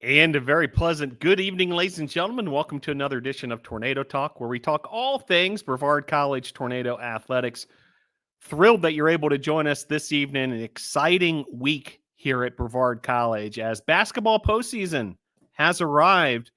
And a very pleasant good evening, ladies and gentlemen. Welcome to another edition of Tornado Talk, where we talk all things Brevard College Tornado Athletics. Thrilled that you're able to join us this evening. An exciting week here at Brevard College as basketball postseason has arrived.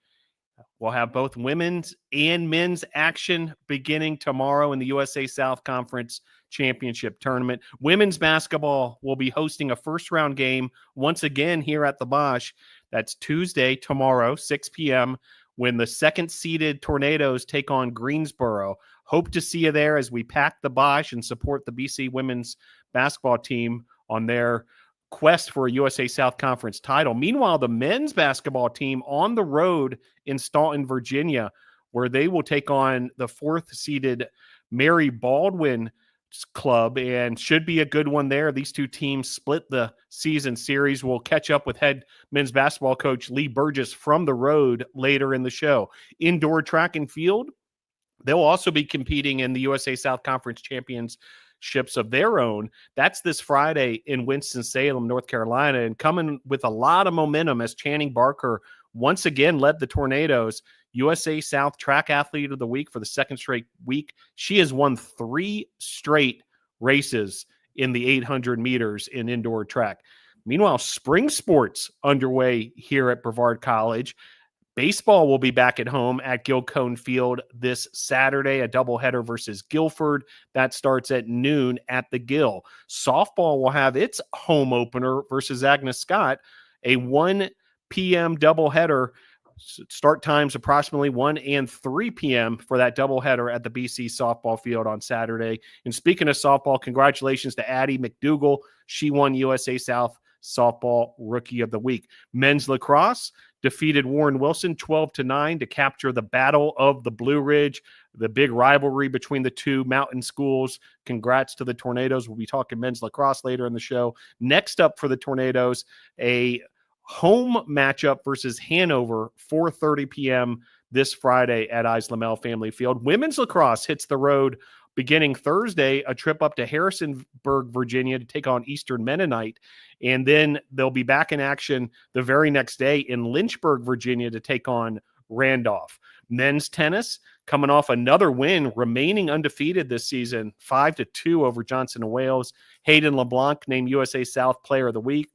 We'll have both women's and men's action beginning tomorrow in the USA South Conference Championship Tournament. Women's basketball will be hosting a first-round game once again here at the Bosch. That's Tuesday, tomorrow, 6 p.m., when the second-seeded Tornadoes take on Greensboro. Hope to see you there as we pack the Bosch and support the BC women's basketball team on their quest for a USA South Conference title. Meanwhile, the men's basketball team on the road in Staunton, Virginia, where they will take on the fourth-seeded Mary Baldwin club, and should be a good one there. These two teams split the season series. We'll catch up with head men's basketball coach Lee Burgess from the road later in the show. Indoor track and field, they'll also be competing in the USA South Conference Championships of their own. That's this Friday in Winston-Salem, North Carolina, and coming with a lot of momentum as Channing Barker once again led the Tornadoes USA South Track Athlete of the Week for the second straight week. She has won 3 straight races in the 800 meters in indoor track. Meanwhile, spring sports underway here at Brevard College. Baseball will be back at home at Gilcone Field this Saturday, a doubleheader versus Guilford. That starts at noon at the Gill. Softball will have its home opener versus Agnes Scott, a 1 p.m. doubleheader. Start times approximately 1 and 3 p.m. for that doubleheader at the BC softball field on Saturday. And speaking of softball, congratulations to Addie McDougall. She won USA South Softball Rookie of the Week. Men's lacrosse defeated Warren Wilson 12-9 to capture the Battle of the Blue Ridge, the big rivalry between the two mountain schools. Congrats to the Tornadoes. We'll be talking men's lacrosse later in the show. Next up for the Tornadoes, a home matchup versus Hanover, 4:30 p.m. this Friday at Islamel Family Field. Women's lacrosse hits the road beginning Thursday, a trip up to Harrisonburg, Virginia to take on Eastern Mennonite. And then they'll be back in action the very next day in Lynchburg, Virginia to take on Randolph. Men's tennis coming off another win, remaining undefeated this season, 5-2 over Johnson & Wales. Hayden LeBlanc named USA South Player of the Week.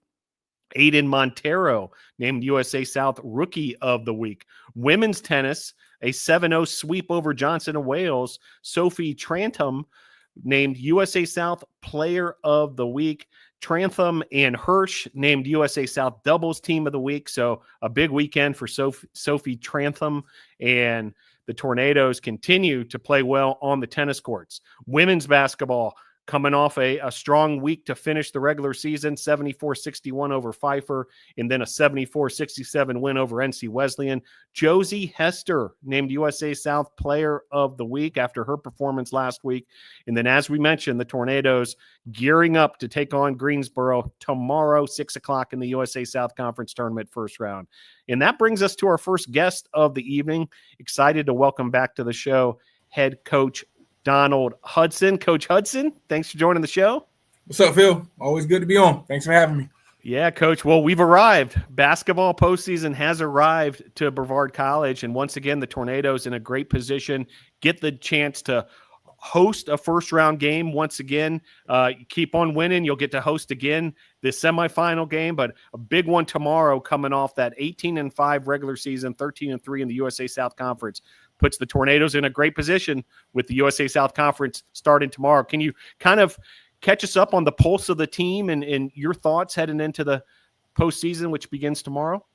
Aiden Montero named USA South Rookie of the Week. Women's tennis, a 7-0 sweep over Johnson & Wales. Sophie Trantham named USA South Player of the Week. Trantham and Hirsch named USA South Doubles Team of the Week. So a big weekend for Sophie Trantham, and the Tornadoes continue to play well on the tennis courts. Women's basketball coming off a strong week to finish the regular season, 74-61 over Pfeiffer, and then a 74-67 win over NC Wesleyan. Josie Hester named USA South Player of the Week after her performance last week. And then, as we mentioned, the Tornadoes gearing up to take on Greensboro tomorrow, 6 o'clock in the USA South Conference Tournament first round. And that brings us to our first guest of the evening. Excited to welcome back to the show head coach Donald Hudson. Coach Hudson, thanks for joining the show. What's up, Phil? Always good to be on. Thanks for having me. Yeah, Coach. Well, we've arrived. Basketball postseason has arrived to Brevard College, and once again, the Tornadoes in a great position, get the chance to host a first-round game once again. Keep on winning. You'll get to host again the semifinal game, but a big one tomorrow coming off that 18-5 regular season, 13-3 in the USA South Conference. Puts the Tornadoes in a great position with the USA South Conference starting tomorrow. Can you kind of catch us up on the pulse of the team and your thoughts heading into the postseason, which begins tomorrow?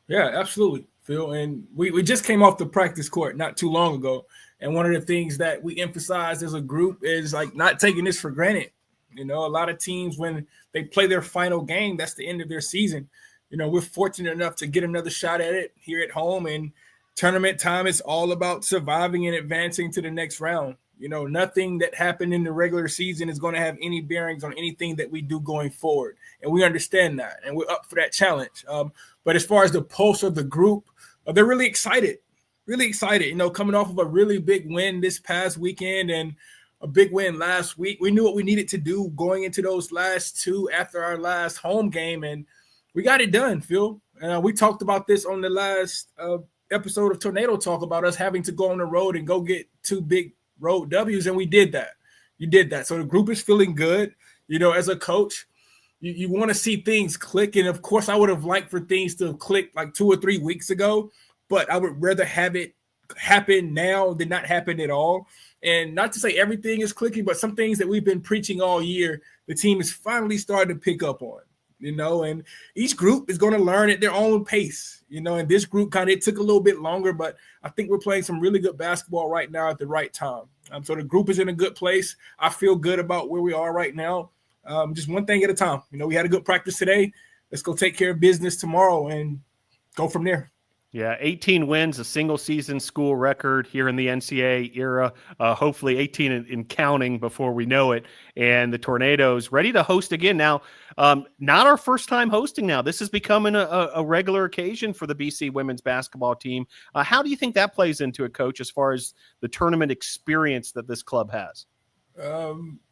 Yeah, absolutely, Phil. And we just came off the practice court not too long ago. And one of the things that we emphasize as a group is like not taking this for granted. You know, a lot of teams, when they play their final game, that's the end of their season. You know, we're fortunate enough to get another shot at it here at home, and tournament time is all about surviving and advancing to the next round. You know, nothing that happened in the regular season is going to have any bearings on anything that we do going forward. And we understand that, and we're up for that challenge. But as far as the pulse of the group, they're really excited. You know, coming off of a really big win this past weekend and a big win last week. We knew what we needed to do going into those last two after our last home game, and we got it done, Phil. We talked about this on the last episode of Tornado Talk about us having to go on the road and go get 2 big road W's, and we did that. You did that. So the group is feeling good. As a coach, you want to see things click. And, of course, I would have liked for things to click like 2 or 3 weeks ago, but I would rather have it happen now than not happen at all. And not to say everything is clicking, but some things that we've been preaching all year, the team is finally starting to pick up on. And each group is going to learn at their own pace, and this group it took a little bit longer, but I think we're playing some really good basketball right now at the right time. So the group is in a good place. I feel good about where we are right now. Just one thing at a time. We had a good practice today. Let's go take care of business tomorrow and go from there. Yeah, 18 wins, a single-season school record here in the NCAA era. Hopefully 18 in counting before we know it. And the Tornadoes ready to host again. Now, not our first time hosting now. This is becoming a regular occasion for the BC women's basketball team. How do you think that plays into it, Coach, as far as the tournament experience that this club has?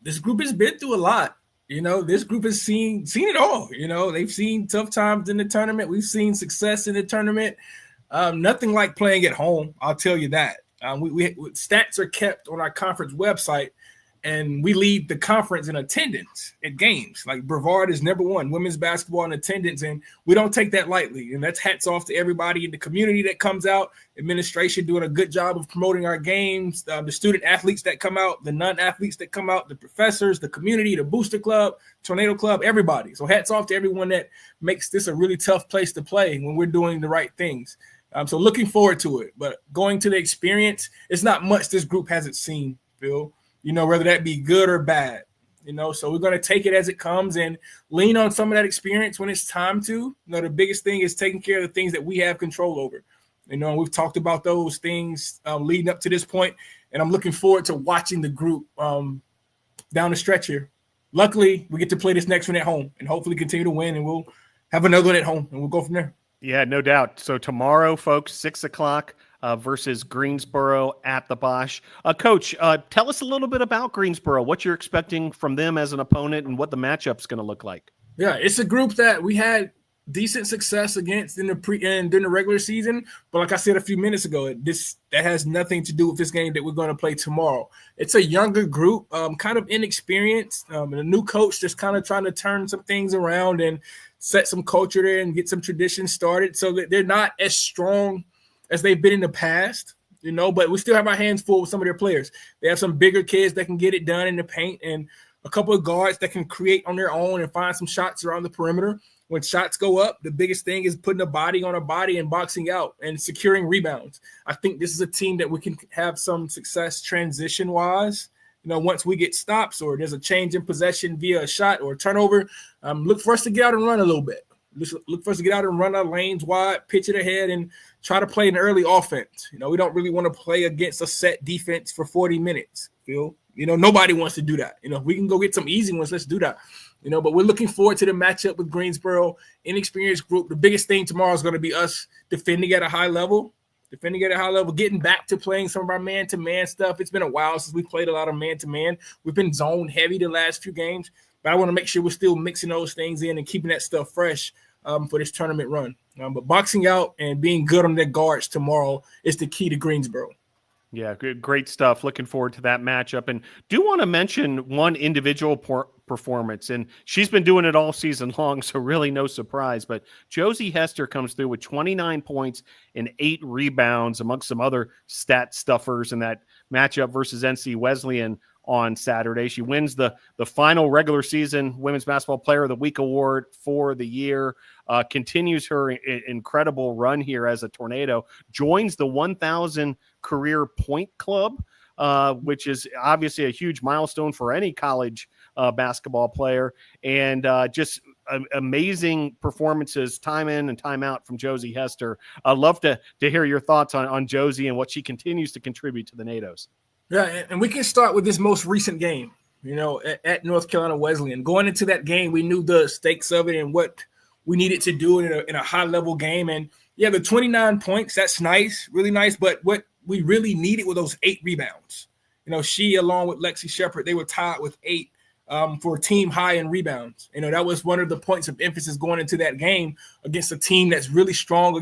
This group has been through a lot. This group has seen it all. They've seen tough times in the tournament. We've seen success in the tournament. Nothing like playing at home, I'll tell you that. We stats are kept on our conference website, and we lead the conference in attendance at games. Like Brevard is number 1, women's basketball in attendance, and we don't take that lightly. And that's hats off to everybody in the community that comes out, administration doing a good job of promoting our games, the student athletes that come out, the non-athletes that come out, the professors, the community, the booster club, tornado club, everybody. So hats off to everyone that makes this a really tough place to play when we're doing the right things. So looking forward to it, but going to the experience, it's not much this group hasn't seen, Phil, whether that be good or bad, so we're going to take it as it comes and lean on some of that experience when it's time to. The biggest thing is taking care of the things that we have control over. And we've talked about those things leading up to this point, and I'm looking forward to watching the group down the stretch here. Luckily, we get to play this next one at home and hopefully continue to win, and we'll have another one at home, and we'll go from there. Yeah, no doubt. So tomorrow, folks, 6:00 versus Greensboro at the Bosch. Coach, tell us a little bit about Greensboro, what you're expecting from them as an opponent and what the matchup's going to look like. Yeah, it's a group that we had decent success against in during the regular season. But like I said a few minutes ago, that has nothing to do with this game that we're going to play tomorrow. It's a younger group, kind of inexperienced, and a new coach just kind of trying to turn some things around and set some culture there and get some traditions started so that they're not as strong as they've been in the past, but we still have our hands full with some of their players. They have some bigger kids that can get it done in the paint and a couple of guards that can create on their own and find some shots around the perimeter. When shots go up, the biggest thing is putting a body on a body and boxing out and securing rebounds. I think this is a team that we can have some success transition-wise. Once we get stops or there's a change in possession via a shot or a turnover, look for us to get out and run a little bit. Look for us to get out and run our lanes wide, pitch it ahead, and try to play an early offense. We don't really want to play against a set defense for 40 minutes, Phil. Nobody wants to do that. We can go get some easy ones. Let's do that. But we're looking forward to the matchup with Greensboro, inexperienced group. The biggest thing tomorrow is going to be us defending at a high level, getting back to playing some of our man-to-man stuff. It's been a while since we played a lot of man-to-man. We've been zone heavy the last few games, but I want to make sure we're still mixing those things in and keeping that stuff fresh for this tournament run. But boxing out and being good on their guards tomorrow is the key to Greensboro. Yeah, great stuff. Looking forward to that matchup. And do want to mention one individual performance, and she's been doing it all season long, so really no surprise. But Josie Hester comes through with 29 points and 8 rebounds amongst some other stat stuffers in that matchup versus NC Wesleyan on Saturday. She wins the final regular season Women's Basketball Player of the Week award for the year, continues her incredible run here as a Tornado, joins the 1,000 career point club, which is obviously a huge milestone for any college basketball player, and just amazing performances time in and time out from Josie Hester. I'd love to hear your thoughts on Josie and what she continues to contribute to the NATOs. Yeah, and we can start with this most recent game, at North Carolina Wesleyan. Going into that game, we knew the stakes of it and what we needed to do in a high-level game. And, yeah, the 29 points, that's nice, really nice. But what we really needed were those 8 rebounds. She, along with Lexi Shepard, they were tied with 8 for team high in rebounds. That was one of the points of emphasis going into that game against a team that's really strong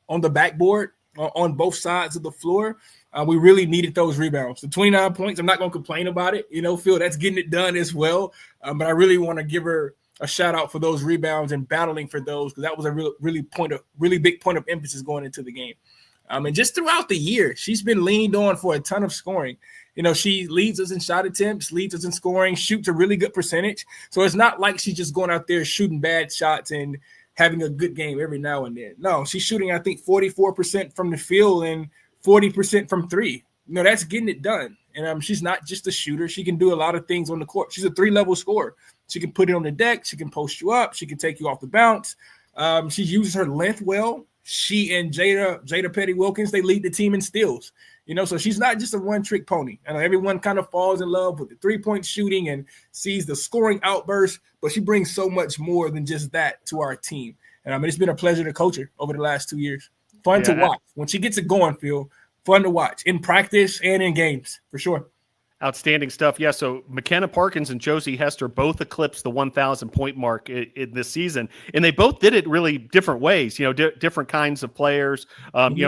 on the backboard on both sides of the floor. We really needed those rebounds. The 29 points, I'm not going to complain about it. Phil, that's getting it done as well. But I really want to give her a shout out for those rebounds and battling for those, because that was a really big point of emphasis going into the game. And just throughout the year, she's been leaned on for a ton of scoring. She leads us in shot attempts, leads us in scoring, shoots a really good percentage. So it's not like she's just going out there shooting bad shots and having a good game every now and then. No, she's shooting, I think, 44% from the field and 40% from three. That's getting it done. And she's not just a shooter. She can do a lot of things on the court. She's a 3-level scorer. She can put it on the deck. She can post you up. She can take you off the bounce. She uses her length well. She and Jada Petty-Wilkins, they lead the team in steals. So she's not just a one-trick pony. I know everyone kind of falls in love with the three-point shooting and sees the scoring outburst, but she brings so much more than just that to our team. And it's been a pleasure to coach her over the last 2 years. Fun to watch. When she gets it going, Phil, fun to watch in practice and in games, for sure. Outstanding stuff. Yeah, so McKenna Parkins and Josie Hester both eclipsed the 1,000-point mark in this season, and they both did it really different ways, different kinds of players.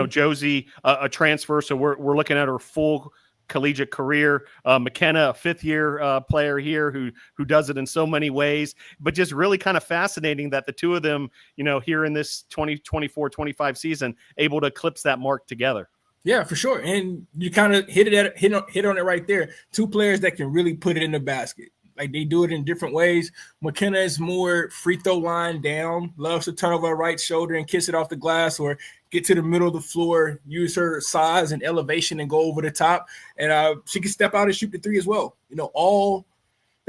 Josie, a transfer, so we're looking at her full collegiate career. McKenna, a fifth-year player here who does it in so many ways, but just really kind of fascinating that the two of them, here in this 2024-25 season, able to eclipse that mark together. Yeah, for sure. And you kind of hit on it right there. Two players that can really put it in the basket. Like, they do it in different ways. McKenna is more free throw line down, loves to turn over her right shoulder and kiss it off the glass, or get to the middle of the floor, use her size and elevation and go over the top. And she can step out and shoot the three as well. They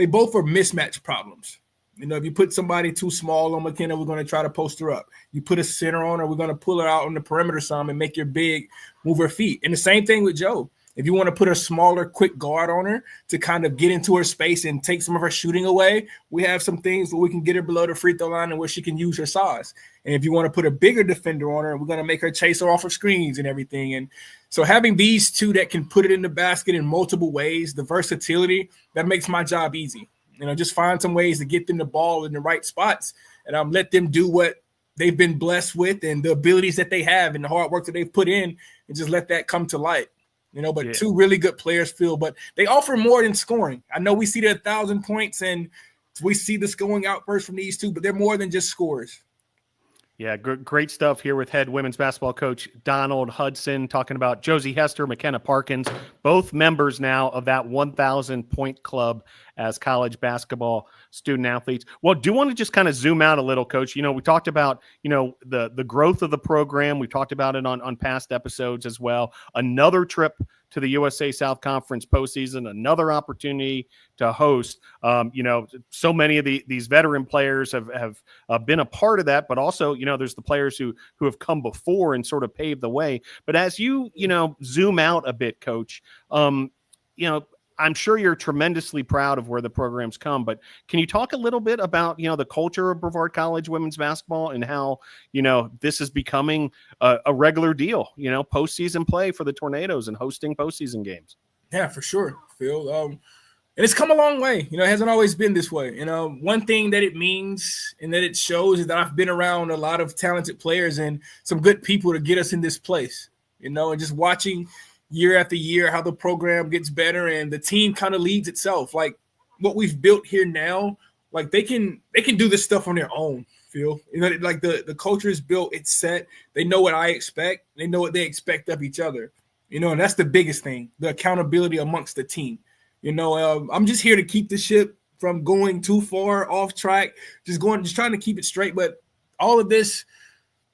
both are mismatch problems. If you put somebody too small on McKenna, we're going to try to post her up. You put a center on her, we're going to pull her out on the perimeter some and make your big move her feet. And the same thing with Jo. If you want to put a smaller, quick guard on her to kind of get into her space and take some of her shooting away, we have some things where we can get her below the free throw line and where she can use her size. And if you want to put a bigger defender on her, we're going to make her chase her off of screens and everything. And so having these two that can put it in the basket in multiple ways, the versatility, that makes my job easy. Just find some ways to get them the ball in the right spots and let them do what they've been blessed with and the abilities that they have and the hard work that they've put in, and just let that come to light. But two really good players, Phil, but they offer more than scoring. I know we see the 1,000 points and we see the scoring outburst from these two, but they're more than just scorers. Yeah, great stuff here with head women's basketball coach Donald Hudson, talking about Josie Hester, McKenna Parkins, both members now of that 1,000-point club as college basketball student athletes. Well, do you want to just kind of zoom out a little, Coach? We talked about, the growth of the program. We talked about it on past episodes as well. Another trip to the USA South Conference postseason, another opportunity to host. So many of these veteran players have been a part of that, but also, there's the players who have come before and sort of paved the way. But as you, zoom out a bit, Coach, I'm sure you're tremendously proud of where the program's come, but can you talk a little bit about, the culture of Brevard College women's basketball and how, this is becoming a regular deal, postseason play for the Tornadoes and hosting postseason games? Yeah, for sure, Phil. And it's come a long way. It hasn't always been this way. One thing that it means and that it shows is that I've been around a lot of talented players and some good people to get us in this place, and just watching year after year how the program gets better and the team kind of leads itself. Like what we've built here now, like they can do this stuff on their own, Phil. Like the culture is built, it's set. They know what I expect. They know what they expect of each other, and that's the biggest thing, the accountability amongst the team. I'm just here to keep the ship from going too far off track, just trying to keep it straight. But all of this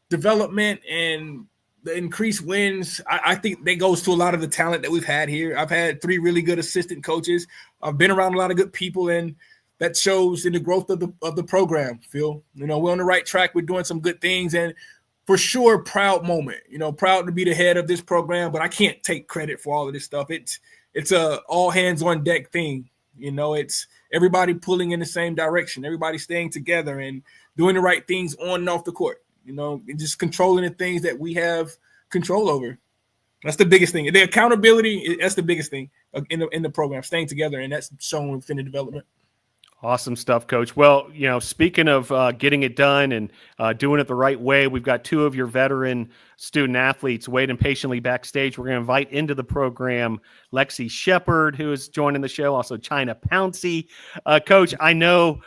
development and the increased wins, I think that goes to a lot of the talent that we've had here. I've had 3 really good assistant coaches. I've been around a lot of good people, and that shows in the growth of the program, Phil. We're on the right track. We're doing some good things, and for sure, proud moment. Proud to be the head of this program, but I can't take credit for all of this stuff. It's a all hands on deck thing. It's everybody pulling in the same direction, everybody staying together and doing the right things on and off the court. And just controlling the things that we have control over. That's the biggest thing. The accountability, that's the biggest thing in the program, staying together, and that's shown within the development. Awesome stuff, Coach. Well, speaking of getting it done and doing it the right way, we've got two of your veteran student athletes waiting patiently backstage. We're going to invite into the program Lexi Shepard, who is joining the show, also Chyna Pouncey. Coach, I know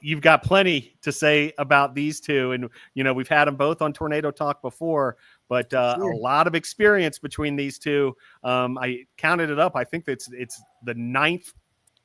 you've got plenty to say about these two, and we've had them both on Tornado Talk before, but a lot of experience between these two. I counted it up. I think it's the 9th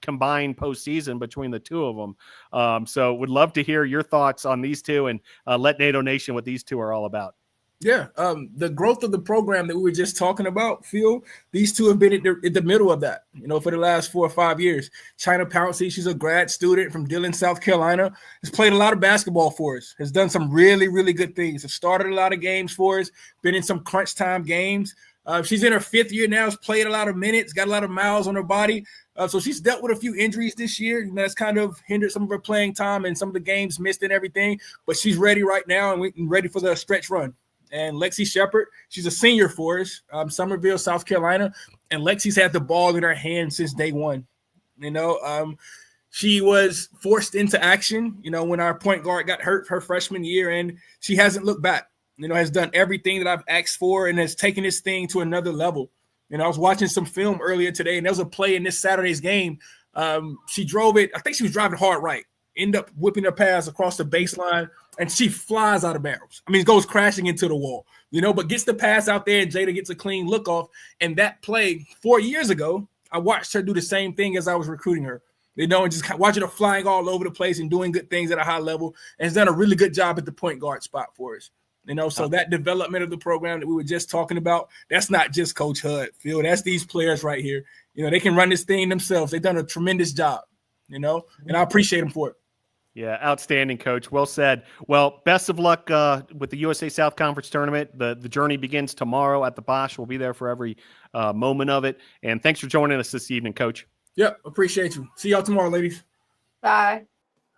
combined postseason between the two of them. So would love to hear your thoughts on these two and let NATO Nation what these two are all about. Yeah, the growth of the program that we were just talking about, Phil, these two have been in the middle of that, for the last 4 or 5 years. Chyna Pouncey, she's a grad student from Dillon, South Carolina, has played a lot of basketball for us, has done some really, really good things, has started a lot of games for us, been in some crunch time games. She's in her 5th year now, has played a lot of minutes, got a lot of miles on her body. So she's dealt with a few injuries this year, and that's kind of hindered some of her playing time and some of the games missed and everything. But she's ready right now and we're ready for the stretch run. And Lexi Shepard, she's a senior for us, Summerville, South Carolina. And Lexi's had the ball in her hand since day one. She was forced into action, when our point guard got hurt her freshman year, and she hasn't looked back. Has done everything that I've asked for and has taken this thing to another level. I was watching some film earlier today, and there was a play in this Saturday's game. She drove it. I think she was driving hard right. Ended up whipping her pass across the baseline, and she flies out of bounds. I mean, it goes crashing into the wall, but gets the pass out there, and Jada gets a clean look off. And that play 4 years ago, I watched her do the same thing as I was recruiting her. And just watching her flying all over the place and doing good things at a high level, and has done a really good job at the point guard spot for us. So that development of the program that we were just talking about, that's not just Coach Hud, Phil. That's these players right here. They can run this thing themselves. They've done a tremendous job, and I appreciate them for it. Yeah, outstanding, Coach. Well said. Well, best of luck with the USA South Conference tournament. The journey begins tomorrow at the Bosch. We'll be there for every moment of it. And thanks for joining us this evening, Coach. Yep, appreciate you. See y'all tomorrow, ladies. Bye.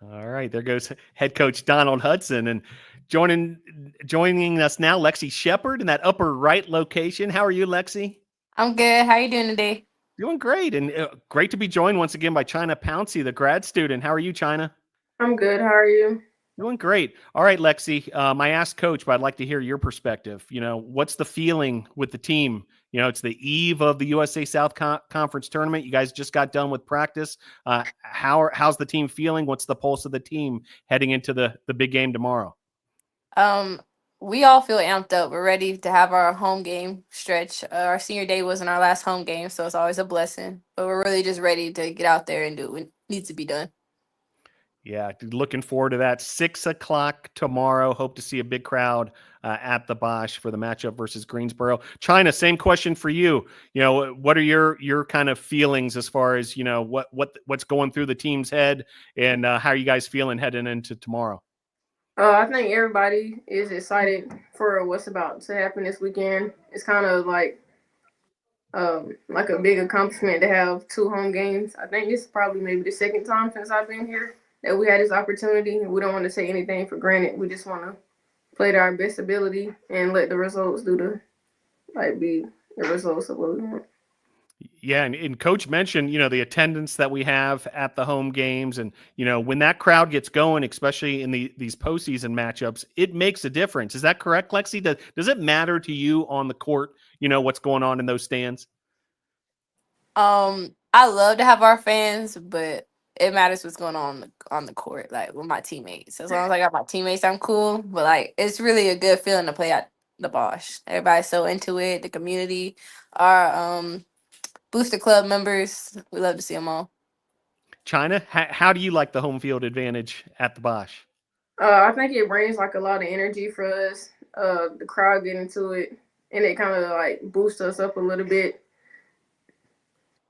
All right, there goes head coach Donald Hudson. And joining us now, Lexi Shepard in that upper right location. How are you, Lexi? I'm good. How are you doing today? Doing great. And great to be joined once again by Chyna Pouncey, the grad student. How are you, Chyna? I'm good. How are you? Doing great. All right, Lexi, I asked Coach, but I'd like to hear your perspective. What's the feeling with the team? It's the eve of the USA South Conference tournament. You guys just got done with practice. How's the team feeling? What's the pulse of the team heading into the big game tomorrow? We all feel amped up. We're ready to have our home game stretch. Our senior day wasn't our last home game, so it's always a blessing. But we're really just ready to get out there and do what needs to be done. Yeah, looking forward to that. 6 o'clock tomorrow. Hope to see a big crowd at the Bosch for the matchup versus Greensboro. Chyna, same question for you. What are your kind of feelings as far as what's going through the team's head, and how are you guys feeling heading into tomorrow? I think everybody is excited for what's about to happen this weekend. It's kind of like a big accomplishment to have 2 home games. I think this is probably maybe the 2nd time since I've been here that we had this opportunity. We don't want to take anything for granted. We just want to play to our best ability and let the results be the results of what we want. Yeah, and Coach mentioned, the attendance that we have at the home games, and when that crowd gets going, especially in these postseason matchups, it makes a difference. Is that correct, Lexi? Does it matter to you on the court? What's going on in those stands? I love to have our fans, but it matters what's going on the court, like with my teammates. As long as I got my teammates, I'm cool. But it's really a good feeling to play at the Bosch. Everybody's so into it. The community, our Booster Club members, we love to see them all. Chyna, how do you like the home field advantage at the Bosch? I think it brings a lot of energy for us. The crowd get into it, and it kind of boosts us up a little bit.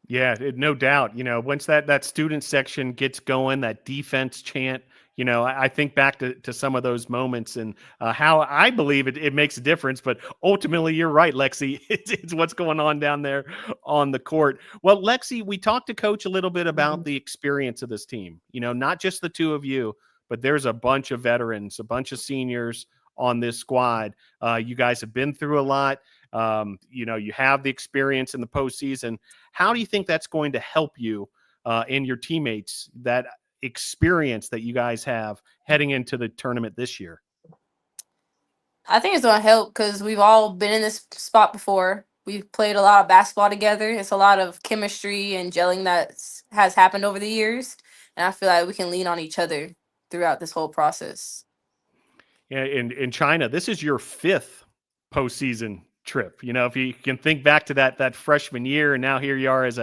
Yeah, no doubt. Once that student section gets going, that defense chant, I think back to some of those moments and how I believe it makes a difference. But ultimately, you're right, Lexi. It's what's going on down there on the court. Well, Lexi, we talked to Coach a little bit about the experience of this team. Not just the two of you, but there's a bunch of veterans, a bunch of seniors on this squad. You guys have been through a lot. You have the experience in the postseason. How do you think that's going to help you and your teammates, that experience that you guys have heading into the tournament this year? I think it's going to help because we've all been in this spot before. We've played a lot of basketball together. It's a lot of chemistry and gelling that has happened over the years. And I feel like we can lean on each other throughout this whole process. Yeah, in Chyna, this is your 5th postseason trip. If you can think back to that freshman year, and now here you are as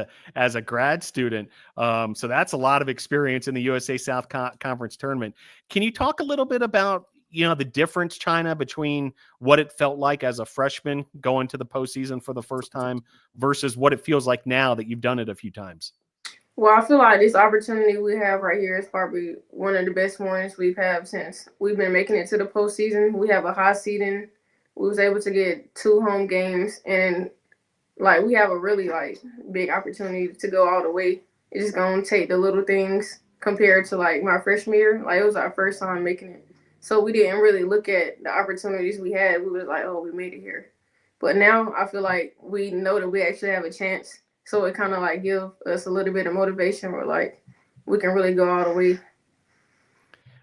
a grad student. So that's a lot of experience in the USA South Conference tournament. Can you talk a little bit about the difference, Chyna, between what it felt like as a freshman going to the postseason for the first time versus what it feels like now that you've done it a few times? Well, I feel like this opportunity we have right here is probably one of the best ones we've had since we've been making it to the postseason. We have a high seeding. We was able to get 2 home games, and we have a really big opportunity to go all the way. It's just gonna take the little things compared to my freshman year. It was our first time making it, so we didn't really look at the opportunities we had. We was like, oh, we made it here. But now I feel like we know that we actually have a chance. So it kind of give us a little bit of motivation where we can really go all the way.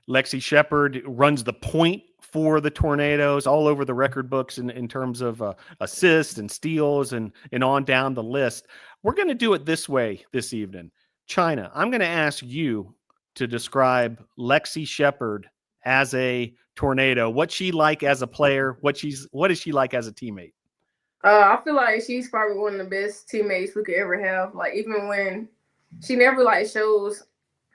Lexi Shepard runs the point for the Tornadoes, all over the record books in terms of assists and steals and on down the list. We're going to do it this way this evening. Chyna, I'm going to ask you to describe Lexi Shepard as a Tornado, what she like as a player, what is she like as a teammate? I feel like she's probably one of the best teammates we could ever have. Even when she never shows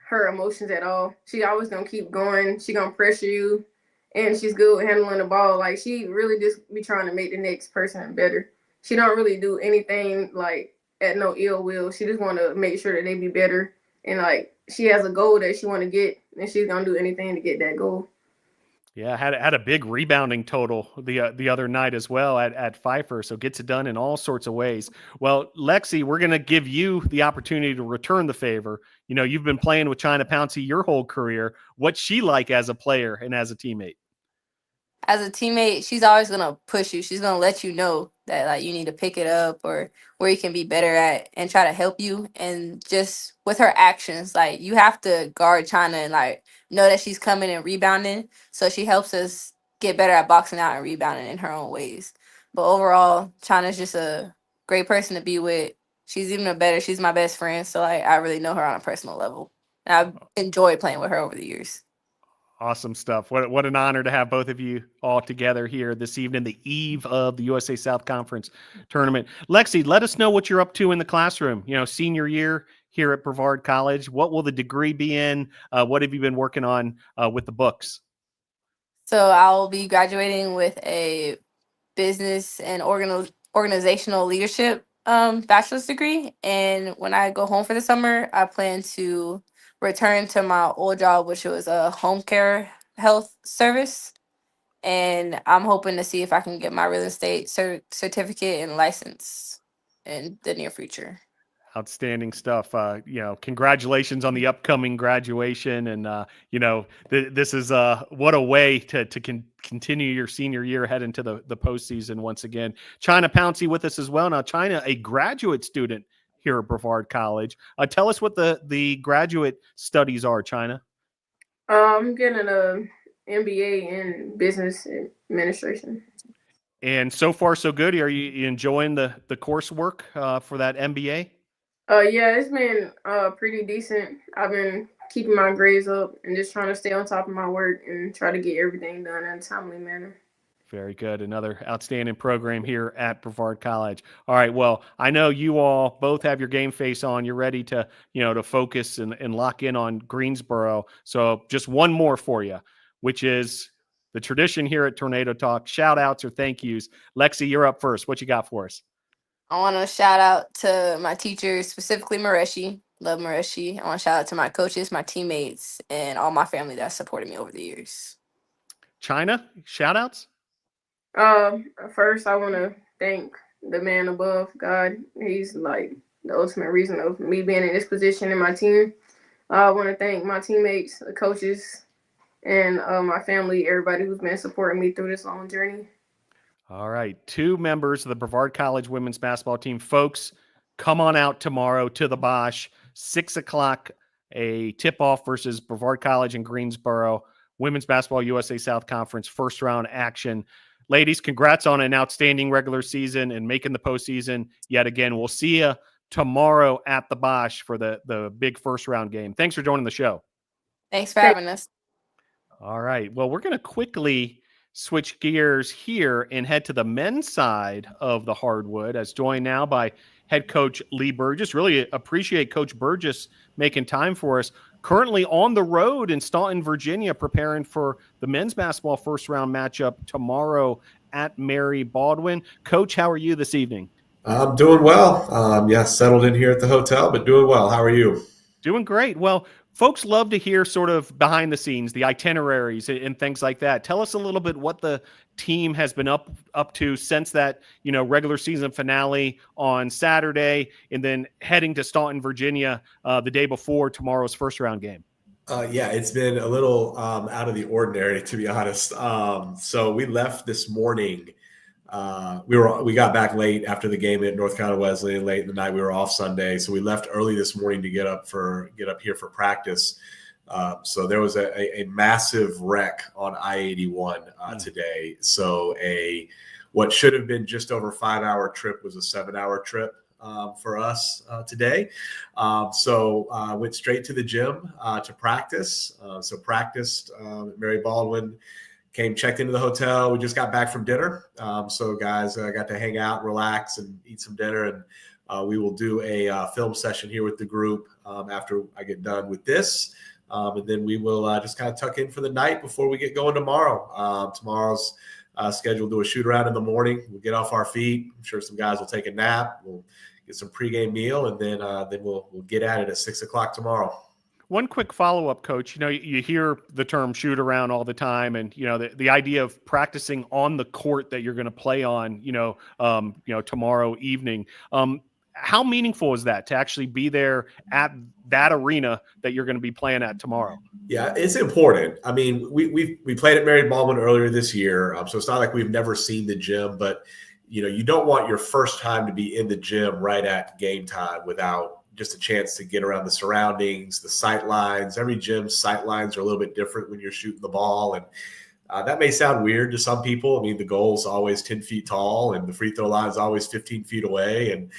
her emotions at all, she always gonna keep going. She gonna pressure you, and she's good with handling the ball. She really just be trying to make the next person better. She don't really do anything at no ill will. She just want to make sure that they be better, and she has a goal that she want to get, and she's gonna do anything to get that goal. Yeah, had a big rebounding total the other night as well at Pfeiffer, so gets it done in all sorts of ways. Well, Lexi, we're going to give you the opportunity to return the favor. You've been playing with Chyna Pouncey your whole career. What's she like as a player and as a teammate? As a teammate, she's always going to push you. She's going to let you know that you need to pick it up or where you can be better at and try to help you. And just with her actions, you have to guard Chyna and know that she's coming and rebounding. So she helps us get better at boxing out and rebounding in her own ways. But overall, Chyna's just a great person to be with. She's she's my best friend. So I really know her on a personal level. And I've enjoyed playing with her over the years. Awesome stuff. What an honor to have both of you all together here this evening, the eve of the USA South Conference tournament. Lexi, let us know what you're up to in the classroom. Senior year here at Brevard College. What will the degree be in? What have you been working on with the books? So I'll be graduating with a business and organizational leadership bachelor's degree. And when I go home for the summer, I plan to return to my old job, which was a home care health service. And I'm hoping to see if I can get my real estate certificate and license in the near future. Outstanding stuff. Congratulations on the upcoming graduation. And, this is what a way to continue your senior year, head into the postseason once again. Chyna Pouncey with us as well. Now, Chyna, a graduate student here at Brevard College. Tell us what the graduate studies are, Chyna. I'm getting an MBA in business administration. And so far, so good. Are you enjoying the coursework for that MBA? Yeah, it's been pretty decent. I've been keeping my grades up and just trying to stay on top of my work and try to get everything done in a timely manner. Very good. Another outstanding program here at Brevard College. All right. Well, I know you all both have your game face on. You're ready to, to focus and lock in on Greensboro. So just one more for you, which is the tradition here at Tornado Talk, shout outs or thank yous. Lexi, you're up first. What you got for us? I want to shout out to my teachers, specifically Mareshi. Love Mareshi. I want to shout out to my coaches, my teammates, and all my family that supported me over the years. Chyna, shout outs? First, I want to thank the man above, God. He's the ultimate reason of me being in this position in my team. I want to thank my teammates, the coaches, and my family, everybody who's been supporting me through this long journey. All right. 2 members of the Brevard College women's basketball team. Folks, come on out tomorrow to the Bosch, 6 o'clock, a tip-off versus Brevard College in Greensboro. Women's Basketball USA South Conference first round action. Ladies, congrats on an outstanding regular season and making the postseason yet again. We'll see you tomorrow at the Bosch for the big first round game. Thanks for joining the show. Thanks for having us. All right. Well, we're going to quickly switch gears here and head to the men's side of the hardwood, as joined now by head coach Lee Burgess. Really appreciate Coach Burgess making time for us. Currently on the road in Staunton, Virginia, preparing for the men's basketball first round matchup tomorrow at Mary Baldwin. Coach, how are you this evening? I'm doing well. Settled in here at the hotel, but doing well. How are you? Doing great. Well, folks love to hear sort of behind the scenes, the itineraries and things like that. Tell us a little bit what the team has been up to since that, regular season finale on Saturday, and then heading to Staunton, Virginia, the day before tomorrow's first round game. It's been a little out of the ordinary, to be honest. So we left this morning. We got back late after the game at North Carolina Wesleyan late in the night. We were off Sunday, so we left early this morning to get up here for practice. So there was a massive wreck on I-81 today. So what should have been just over 5-hour trip was a 7-hour trip for us today. So went straight to the gym to practice. So practiced at Mary Baldwin. Checked into the hotel. We just got back from dinner. So guys got to hang out, relax, and eat some dinner. And we will do a film session here with the group after I get done with this. And then we will just kind of tuck in for the night before we get going tomorrow. Tomorrow's scheduled to do a shoot around in the morning. We'll get off our feet. I'm sure some guys will take a nap. We'll get some pregame meal, and then we'll get at it at 6 o'clock tomorrow. One quick follow-up, Coach. You hear the term shoot around all the time, and the idea of practicing on the court that you're going to play on, tomorrow evening. How meaningful is that to actually be there at that arena that you're going to be playing at tomorrow? Yeah, it's important. I mean, we played at Mary Baldwin earlier this year, so it's not like we've never seen the gym, but you don't want your first time to be in the gym right at game time without just a chance to get around the surroundings, the sight lines. Every gym's sight lines are a little bit different when you're shooting the ball. And that may sound weird to some people. I mean, the goal's always 10 feet tall and the free throw line is always 15 feet away. And,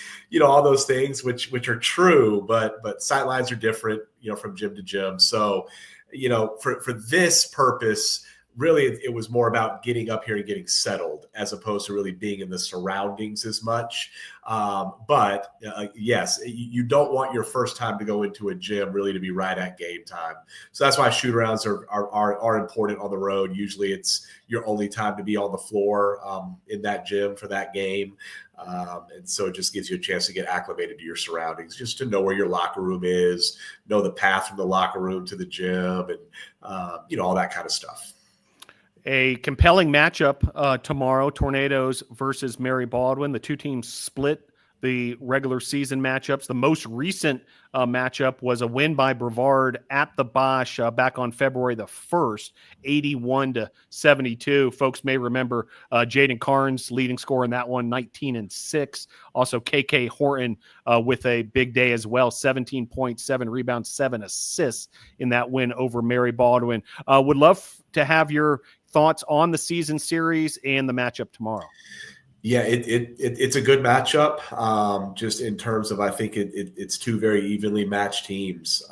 all those things, which are true, but sight lines are different, from gym to gym. So, for this purpose, really, it was more about getting up here and getting settled as opposed to really being in the surroundings as much. But yes, you don't want your first time to go into a gym really to be right at game time. So that's why shoot-arounds are important on the road. Usually it's your only time to be on the floor in that gym for that game. And so it just gives you a chance to get acclimated to your surroundings, just to know where your locker room is, know the path from the locker room to the gym, and all that kind of stuff. A compelling matchup tomorrow, Tornadoes versus Mary Baldwin. The two teams split the regular season matchups. The most recent matchup was a win by Brevard at the Bosch back on February the 1st, 81-72. Folks may remember Jaden Carnes leading scorer in that one, 19-6. Also KK Horton with a big day as well, 17 points, 7 rebounds, 7 assists in that win over Mary Baldwin. Would love to have your thoughts on the season series and the matchup tomorrow. Yeah, it's a good matchup. Just in terms of, I think it's two very evenly matched teams.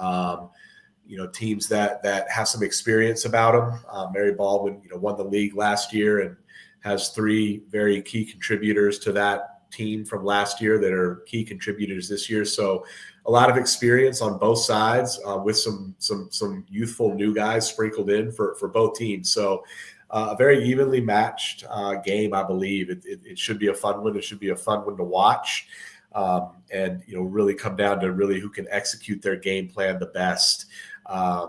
Teams that have some experience about them. Mary Baldwin, won the league last year and has 3 very key contributors to that team from last year that are key contributors this year. So a lot of experience on both sides with some youthful new guys sprinkled in for both teams. So a very evenly matched game, I believe. It should be a fun one. It should be a fun one to watch, and really come down to really who can execute their game plan the best. I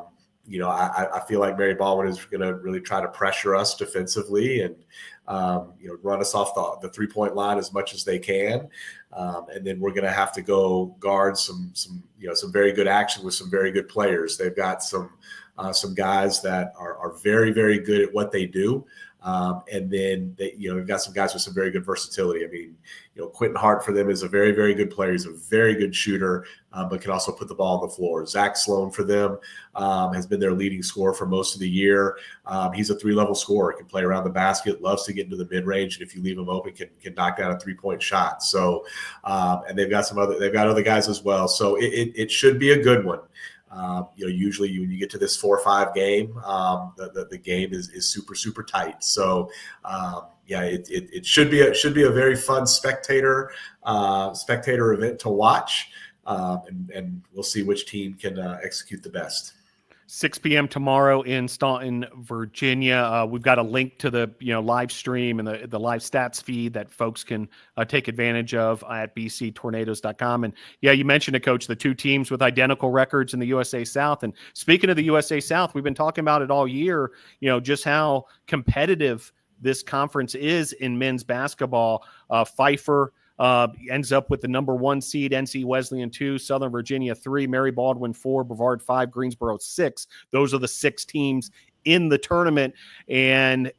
feel like Mary Baldwin is going to really try to pressure us defensively and run us off the 3-point line as much as they can, and then we're going to have to go guard some very good action with some very good players. They've got some some guys that are very, very good at what they do. And then we've got some guys with some very good versatility. I mean, Quentin Hart for them is a very, very good player. He's a very good shooter, but can also put the ball on the floor. Zach Sloan for them has been their leading scorer for most of the year. He's a 3-level scorer, can play around the basket, loves to get into the mid-range, and if you leave him open, can knock down a 3-point shot. So, and they've got other guys as well. So it should be a good one. Usually when you get to this 4-5 game, the game is super, super tight. So, it should be a very fun spectator event to watch, and we'll see which team can execute the best. 6 p.m. tomorrow in Staunton, Virginia. We've got a link to the live stream and the live stats feed that folks can take advantage of at bctornadoes.com. And yeah, you mentioned it, Coach, the two teams with identical records in the USA South. And speaking of the USA South, we've been talking about it all year, just how competitive this conference is in men's basketball. Pfeiffer ends up with the number 1 seed, NC Wesleyan 2, Southern Virginia 3, Mary Baldwin 4, Brevard 5, Greensboro 6. Those are the 6 teams in the tournament. And,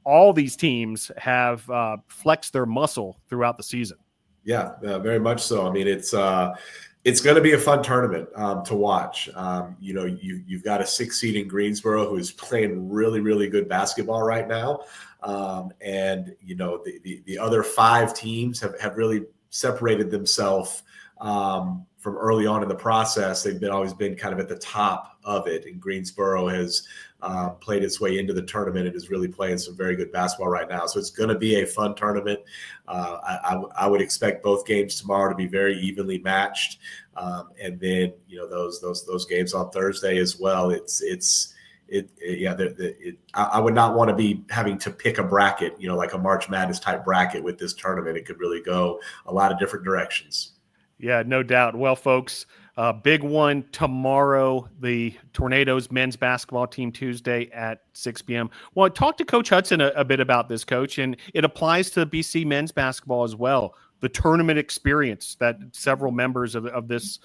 all these teams have flexed their muscle throughout the season. Yeah, very much so. I mean, it's going to be a fun tournament to watch. You've got a 6 seed in Greensboro who is playing really, really good basketball right now. And the other 5 teams have really separated themselves from early on in the process. They've always been kind of at the top of it, and Greensboro has played its way into the tournament and is really playing some very good basketball right now. So it's going to be a fun tournament. I would expect both games tomorrow to be very evenly matched, and then those games on Thursday as well. I would not want to be having to pick a bracket, like a March Madness type bracket with this tournament. It could really go a lot of different directions. Yeah, no doubt. Well, folks, big one tomorrow, the Tornadoes men's basketball team Tuesday at 6 p.m. Well, talk to Coach Hudson a bit about this, Coach, and it applies to BC men's basketball as well. The tournament experience that several members of this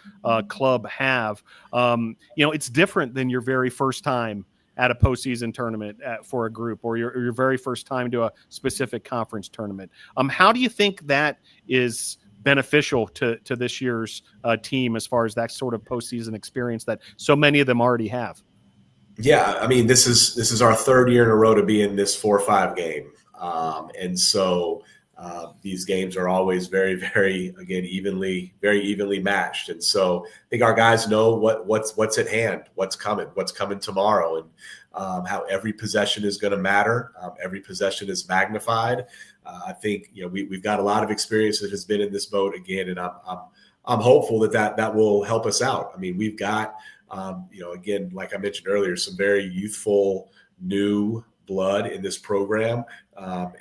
club have, it's different than your very first time at a postseason tournament for a group, or your very first time to a specific conference tournament. How do you think that is beneficial to this year's team as far as that sort of postseason experience that so many of them already have? Yeah, I mean, this is our 3rd year in a row to be in this 4-5 game, and so these games are always very, very, again, very evenly matched. And so I think our guys know what's at hand, what's coming tomorrow, and how every possession is going to matter. Every possession is magnified. I think we've got a lot of experience that has been in this boat again, and I'm hopeful that will help us out. I mean, we've got again, like I mentioned earlier, some very youthful new blood in this program,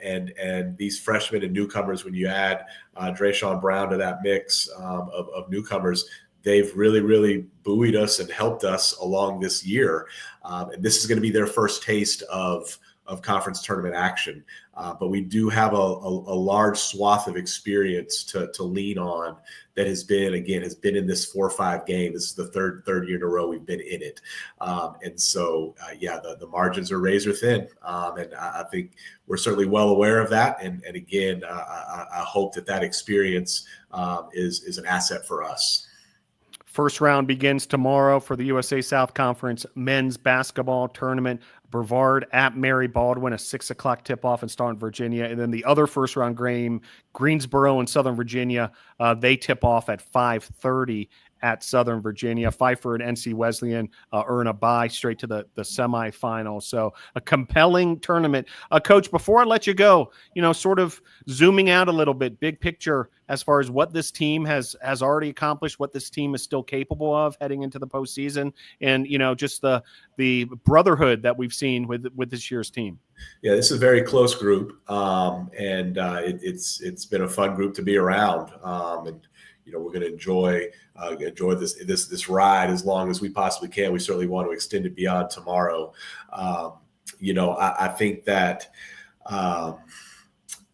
and these freshmen and newcomers. When you add Drayshawn Brown to that mix of newcomers, they've really, really buoyed us and helped us along this year. And this is going to be their first taste of conference tournament action. But we do have a large swath of experience to lean on that has been in this 4-5 game. This is the third year in a row we've been in it. And so, the margins are razor thin. And I think we're certainly well aware of that. And again, I hope that experience is an asset for us. First round begins tomorrow for the USA South Conference men's basketball tournament. Brevard at Mary Baldwin, a 6 o'clock tip-off in Staunton, Virginia. And then the other first-round game, Greensboro and Southern Virginia, they tip off at 5:30 at Southern Virginia. Pfeiffer and NC Wesleyan earn a bye straight to the semifinal. So a compelling tournament. Coach, before I let you go, sort of zooming out a little bit, big picture as far as what this team has already accomplished, what this team is still capable of heading into the postseason, and just the brotherhood that we've seen with this year's team. Yeah, this is a very close group, and it's been a fun group to be around, and we're going to enjoy this ride as long as we possibly can. We certainly want to extend it beyond tomorrow. I think that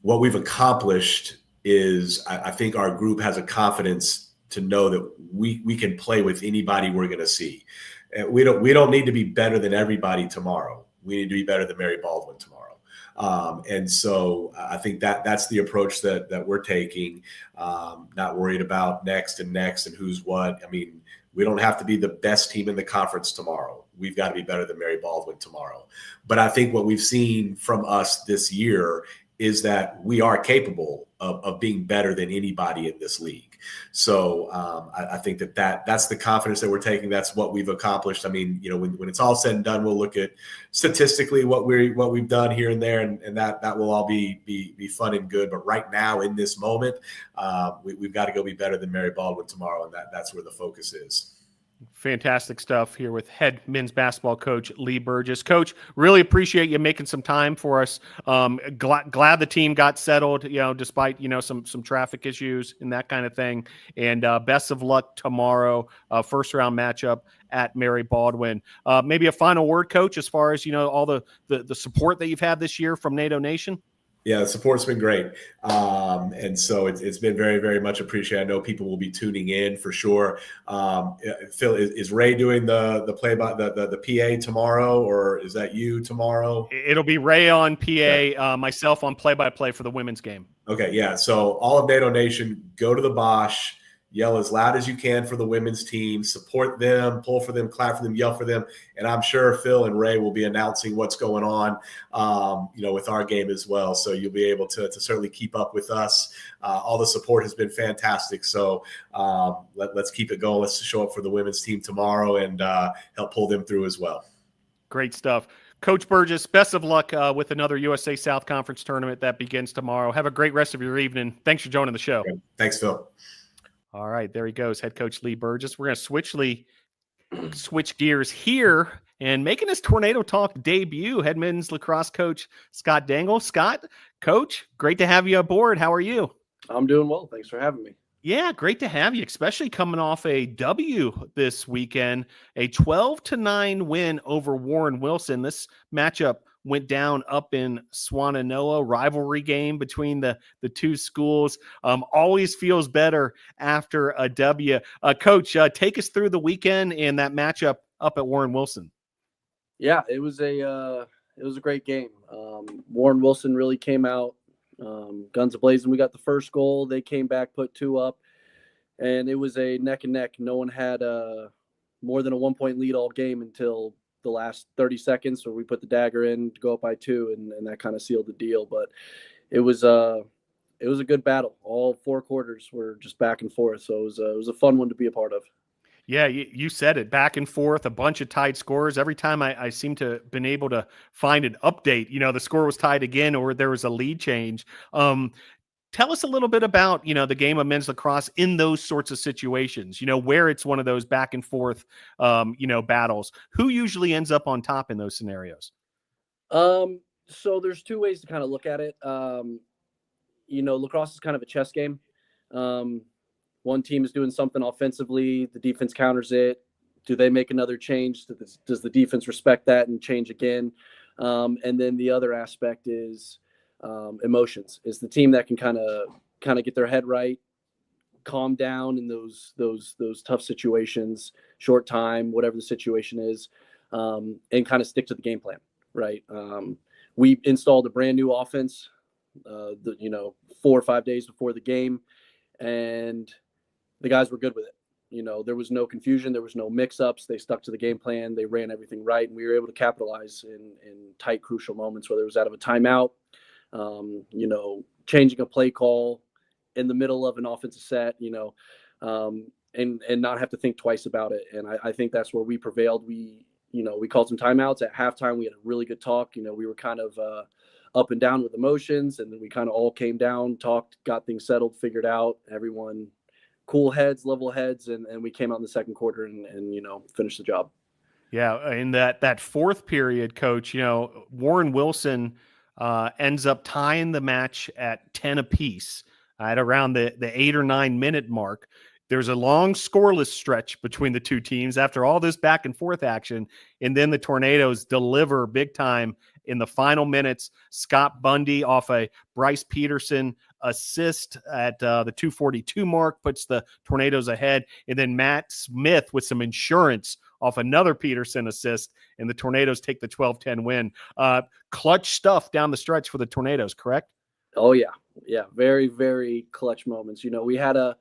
what we've accomplished is I think our group has a confidence to know that we can play with anybody we're going to see. And we don't need to be better than everybody tomorrow. We need to be better than Mary Baldwin tomorrow. And so I think that's the approach that we're taking. Not worried about next and who's what. I mean, we don't have to be the best team in the conference tomorrow. We've got to be better than Mary Baldwin tomorrow. But I think what we've seen from us this year is that we are capable of being better than anybody in this league. So I think that's the confidence that we're taking. That's what we've accomplished. I mean, when it's all said and done, we'll look at statistically what we've done here and there, and that will all be fun and good. But right now, in this moment, we've got to go be better than Mary Baldwin tomorrow, and that's where the focus is. Fantastic stuff here with head men's basketball coach Lee Burgess. Coach, really appreciate you making some time for us. Glad the team got settled, despite some traffic issues and that kind of thing. And best of luck tomorrow, first round matchup at Mary Baldwin. Maybe a final word, Coach, as far as all the support that you've had this year from NATO Nation. Yeah, the support's been great. And so it's been very, very much appreciated. I know people will be tuning in for sure. Phil, is Ray doing the play by the PA tomorrow, or is that you tomorrow? It'll be Ray on PA, yeah. Myself on play-by-play for the women's game. Okay, yeah. So all of NATO Nation, go to the Bosch, yell as loud as you can for the women's team, support them, pull for them, clap for them, yell for them. And I'm sure Phil and Ray will be announcing what's going on, with our game as well. So you'll be able to certainly keep up with us. All the support has been fantastic. So let's keep it going. Let's show up for the women's team tomorrow and help pull them through as well. Great stuff. Coach Burgess, best of luck with another USA South Conference tournament that begins tomorrow. Have a great rest of your evening. Thanks for joining the show. Okay. Thanks, Phil. All right, there he goes, head coach Lee Burgess. We're going to switch gears here and making his Tornado Talk debut, head men's lacrosse coach Scott Dangel. Scott, coach, great to have you aboard. How are you? I'm doing well. Thanks for having me. Yeah, great to have you, especially coming off a W this weekend, a 12-9 win over Warren Wilson. This matchup went down up in Swannanoa, rivalry game between the two schools. Always feels better after a W. Coach, take us through the weekend and that matchup up at Warren Wilson. Yeah, it was a great game. Warren Wilson really came out guns a-blazing. We got the first goal. They came back, put 2 up, and it was a neck and neck. No one had more than a 1-point lead all game until the last 30 seconds, where we put the dagger in to go up by 2, and that kind of sealed the deal. But it was a good battle. All 4 quarters were just back and forth. So it was a fun one to be a part of. Yeah, you said it, back and forth, a bunch of tied scores. Every time I seem to have been able to find an update, the score was tied again or there was a lead change. Tell us a little bit about, the game of men's lacrosse in those sorts of situations, where it's one of those back and forth, battles. Who usually ends up on top in those scenarios? So there's 2 ways to kind of look at it. Lacrosse is kind of a chess game. One team is doing something offensively. The defense counters it. Do they make another change? Does the defense respect that and change again? And then the other aspect is emotions. Is the team that can kind of get their head right, calm down in those tough situations, short time, whatever the situation is, and kind of stick to the game plan. Right. We installed a brand new offense, 4 or 5 days before the game, and the guys were good with it. There was no confusion. There was no mix-ups. They stuck to the game plan. They ran everything right, and we were able to capitalize in tight, crucial moments, whether it was out of a timeout, changing a play call in the middle of an offensive set, and not have to think twice about it. And I think that's where we prevailed. We called some timeouts at halftime. We had a really good talk. We were kind of up and down with emotions, and then we kind of all came down, talked, got things settled, figured out, everyone cool heads, level heads, and we came out in the second quarter and finished the job. Yeah, in that fourth period, Coach, Warren Wilson ends up tying the match at 10 apiece at around the 8 or 9 minute mark. There's a long scoreless stretch between the two teams after all this back and forth action, and then the Tornadoes deliver big time in the final minutes. Scott Bundy off a Brice Peterson assist at the 2:42 mark puts the Tornadoes ahead, and then Matt Smith with some insurance off another Peterson assist, and the Tornadoes take the 12-10 win. Clutch stuff down the stretch for the Tornadoes, correct? Oh, yeah. Yeah, very, very clutch moments. We had a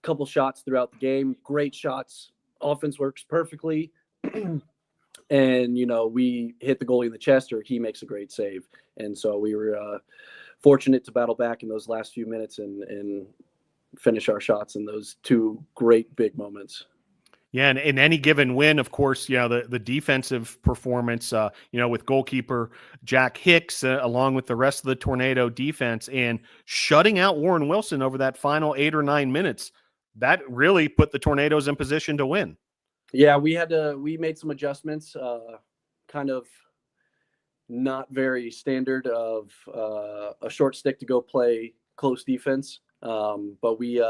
couple shots throughout the game, great shots. Offense works perfectly. And, we hit the goalie in the chest or he makes a great save. And so we were fortunate to battle back in those last few minutes and finish our shots in those two great big moments. Yeah, and in any given win, of course, the defensive performance, with goalkeeper Jack Hicks, along with the rest of the Tornado defense, and shutting out Warren Wilson over that final 8 or 9 minutes, that really put the Tornadoes in position to win. Yeah, we made some adjustments, kind of not very standard of a short stick to go play close defense. But we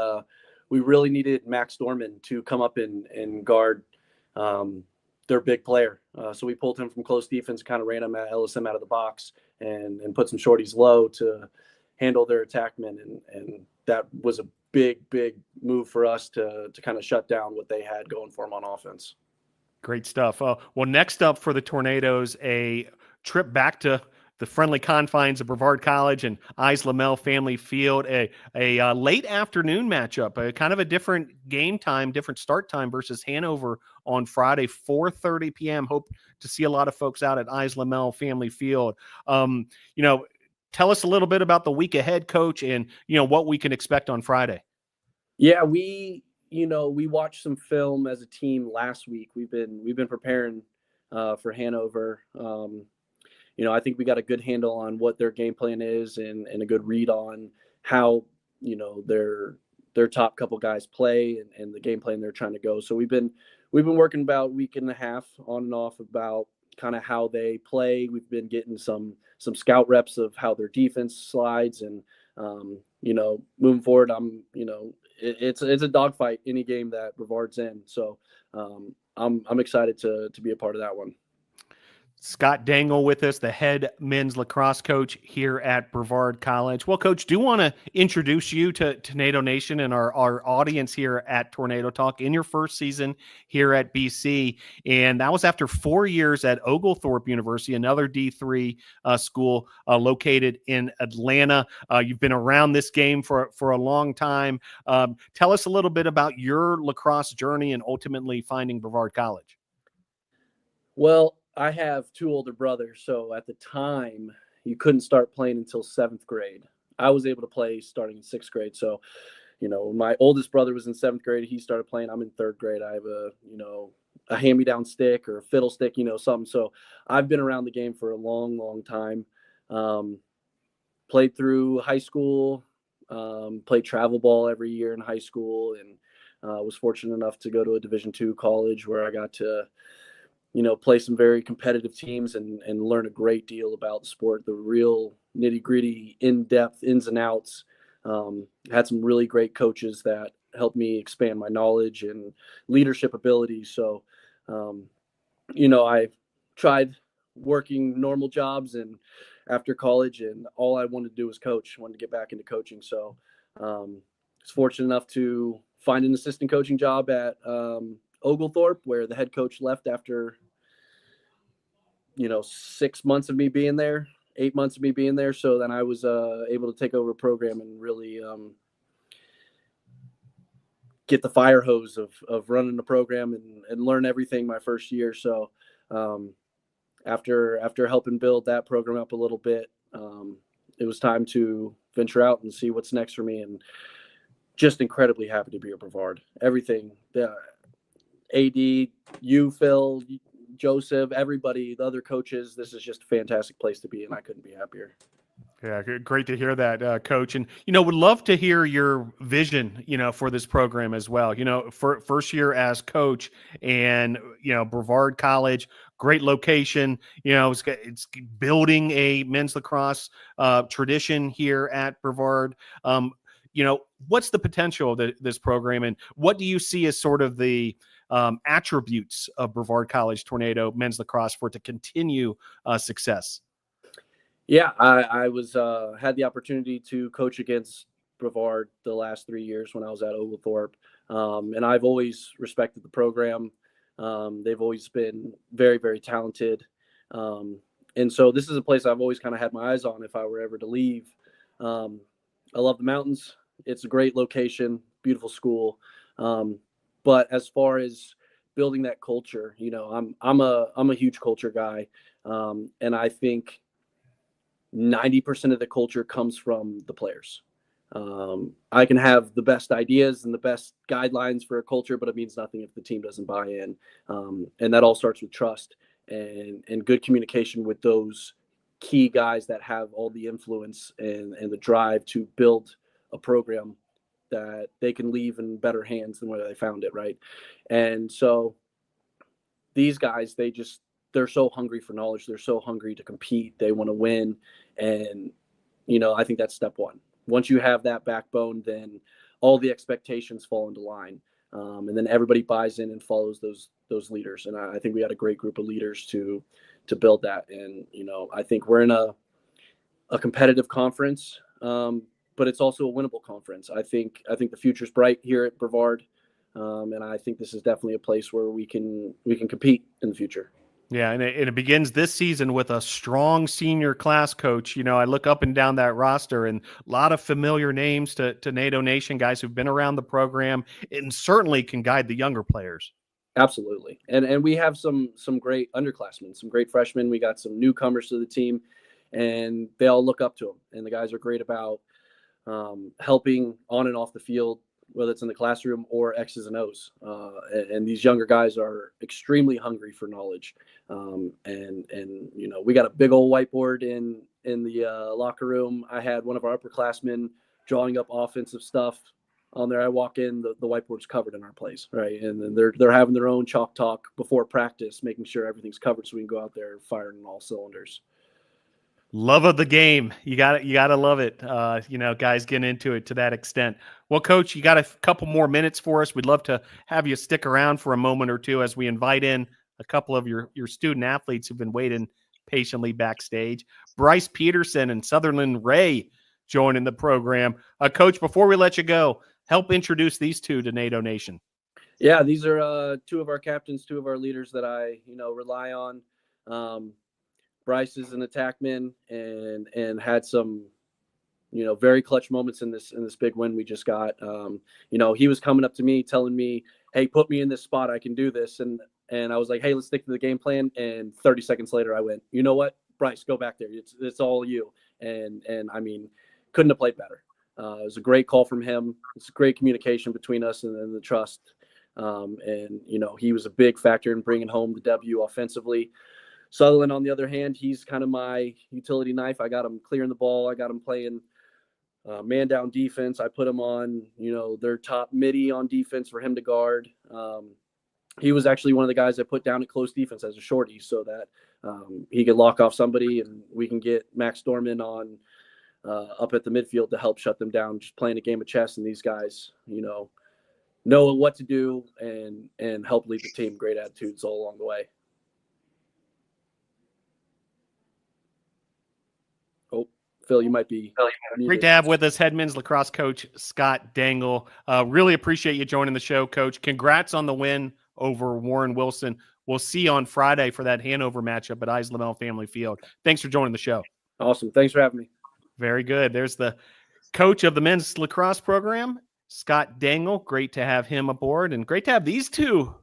really needed Max Dorman to come up and guard their big player. So we pulled him from close defense, kind of ran him at LSM out of the box and put some shorties low to handle their attackmen. And that was a big move for us to kind of shut down what they had going for them on offense. Great stuff. Well, next up for the Tornadoes, a trip back to the friendly confines of Brevard College and Isla Mel Family Field, a late afternoon matchup, a kind of a different game time, different start time versus Hanover on Friday, 4:30 p.m. Hope to see a lot of folks out at Isla Mel Family Field. Tell us a little bit about the week ahead, Coach, and what we can expect on Friday. Yeah, we watched some film as a team last week. We've been preparing for Hanover. I think we got a good handle on what their game plan is and a good read on how their top couple guys play and the game plan they're trying to go. So we've been working about a week and a half on and off about kind of how they play. We've been getting some scout reps of how their defense slides, and moving forward, it's a dogfight any game that Brevard's in. So I'm excited to be a part of that one. Scott Dangel with us, the head men's lacrosse coach here at Brevard College. Well, Coach, do want to introduce you to Tornado Nation and our audience here at Tornado Talk in your first season here at BC. And that was after 4 years at Oglethorpe University, another D3 school located in Atlanta. You've been around this game for a long time. Tell us a little bit about your lacrosse journey and ultimately finding Brevard College. Well, I have two older brothers, so at the time, you couldn't start playing until 7th grade. I was able to play starting in 6th grade. So, my oldest brother was in 7th grade. He started playing. I'm in 3rd grade. I have a hand-me-down stick or a fiddle stick, something. So I've been around the game for a long, long time. Played through high school, played travel ball every year in high school, and was fortunate enough to go to a Division II college where I got to play some very competitive teams and learn a great deal about the sport, the real nitty-gritty, in-depth ins and outs. Had some really great coaches that helped me expand my knowledge and leadership abilities. So, I tried working normal jobs and after college, and all I wanted to do was coach. I wanted to get back into coaching. So I was fortunate enough to find an assistant coaching job at Oglethorpe, where the head coach left after 6 months of me being there, 8 months of me being there. So then I was able to take over a program and really get the fire hose of running the program and learn everything my first year. So after helping build that program up a little bit, it was time to venture out and see what's next for me, and just incredibly happy to be at Brevard. Everything, the AD, you, Phil, Joseph, everybody, the other coaches, this is just a fantastic place to be, and I couldn't be happier. Yeah, great to hear that, Coach. And, would love to hear your vision, for this program as well. For first year as coach and, Brevard College, great location, it's building a men's lacrosse tradition here at Brevard. What's the potential of this program, and what do you see as sort of the attributes of Brevard College Tornado men's lacrosse for it to continue success? Yeah, I was had the opportunity to coach against Brevard the last 3 years when I was at Oglethorpe, and I've always respected the program. They've always been very, very talented. And so this is a place I've always kind of had my eyes on if I were ever to leave. I love the mountains. It's a great location, beautiful school. But as far as building that culture, you know, I'm a huge culture guy. And I think 90% of the culture comes from the players. I can have the best ideas and the best guidelines for a culture, but it means nothing if the team doesn't buy in. And that all starts with trust and good communication with those key guys that have all the influence and the drive to build a program that they can leave in better hands than where they found it. Right. And so these guys, they're so hungry for knowledge. They're so hungry to compete. They want to win. And, you know, I think that's step one. Once you have that backbone, then all the expectations fall into line. And then everybody buys in and follows those leaders. And I think we had a great group of leaders to build that. And, you know, I think we're in a competitive conference, but it's also a winnable conference. I think the future's bright here at Brevard. And I think this is definitely a place where we can compete in the future. Yeah, and it begins this season with a strong senior class, Coach. You know, I look up and down that roster and a lot of familiar names to NATO Nation, guys who've been around the program and certainly can guide the younger players. Absolutely. And we have some great underclassmen, some great freshmen. We got some newcomers to the team, and they all look up to them. And the guys are great about helping on and off the field, whether it's in the classroom or X's and O's. And these younger guys are extremely hungry for knowledge. And you know, we got a big old whiteboard in the locker room. I had one of our upperclassmen drawing up offensive stuff on there. I walk in, the whiteboard's covered in our plays, right? And then they're having their own chalk talk before practice, making sure everything's covered so we can go out there firing on all cylinders. Love of the game. You got to love it. You know, guys getting into it to that extent. Well, Coach, you got a couple more minutes for us. We'd love to have you stick around for a moment or two as we invite in a couple of your student athletes who've been waiting patiently backstage. Brice Peterson and Sutherland Ray joining the program. Coach, before we let you go, help introduce these two to NATO Nation. Yeah, these are two of our captains, two of our leaders that I, you know, rely on. Brice is an attackman and had some, you know, very clutch moments in this big win we just got. You know, he was coming up to me telling me, "Hey, put me in this spot. I can do this." And I was like, "Hey, let's stick to the game plan." And 30 seconds later, I went, "You know what, Brice, go back there. It's all you." And I mean, couldn't have played better. It was a great call from him. It's a great communication between us and the trust. And you know, he was a big factor in bringing home the W offensively. Sutherland, on the other hand, he's kind of my utility knife. I got him clearing the ball. I got him playing man down defense. I put him on, you know, their top midi on defense for him to guard. He was actually one of the guys I put down at close defense as a shorty so that he could lock off somebody and we can get Max Dorman on up at the midfield to help shut them down, just playing a game of chess. And these guys, you know what to do and help lead the team. Great attitudes all along the way. Phil, you might be great to have with us head men's lacrosse coach Scott Dangel. Really appreciate you joining the show, Coach. Congrats on the win over Warren Wilson. We'll see you on Friday for that Hanover matchup at Islamel Family Field. Thanks for joining the show. Awesome. Thanks for having me. Very good. There's the coach of the men's lacrosse program, Scott Dangel. Great to have him aboard, and great to have these two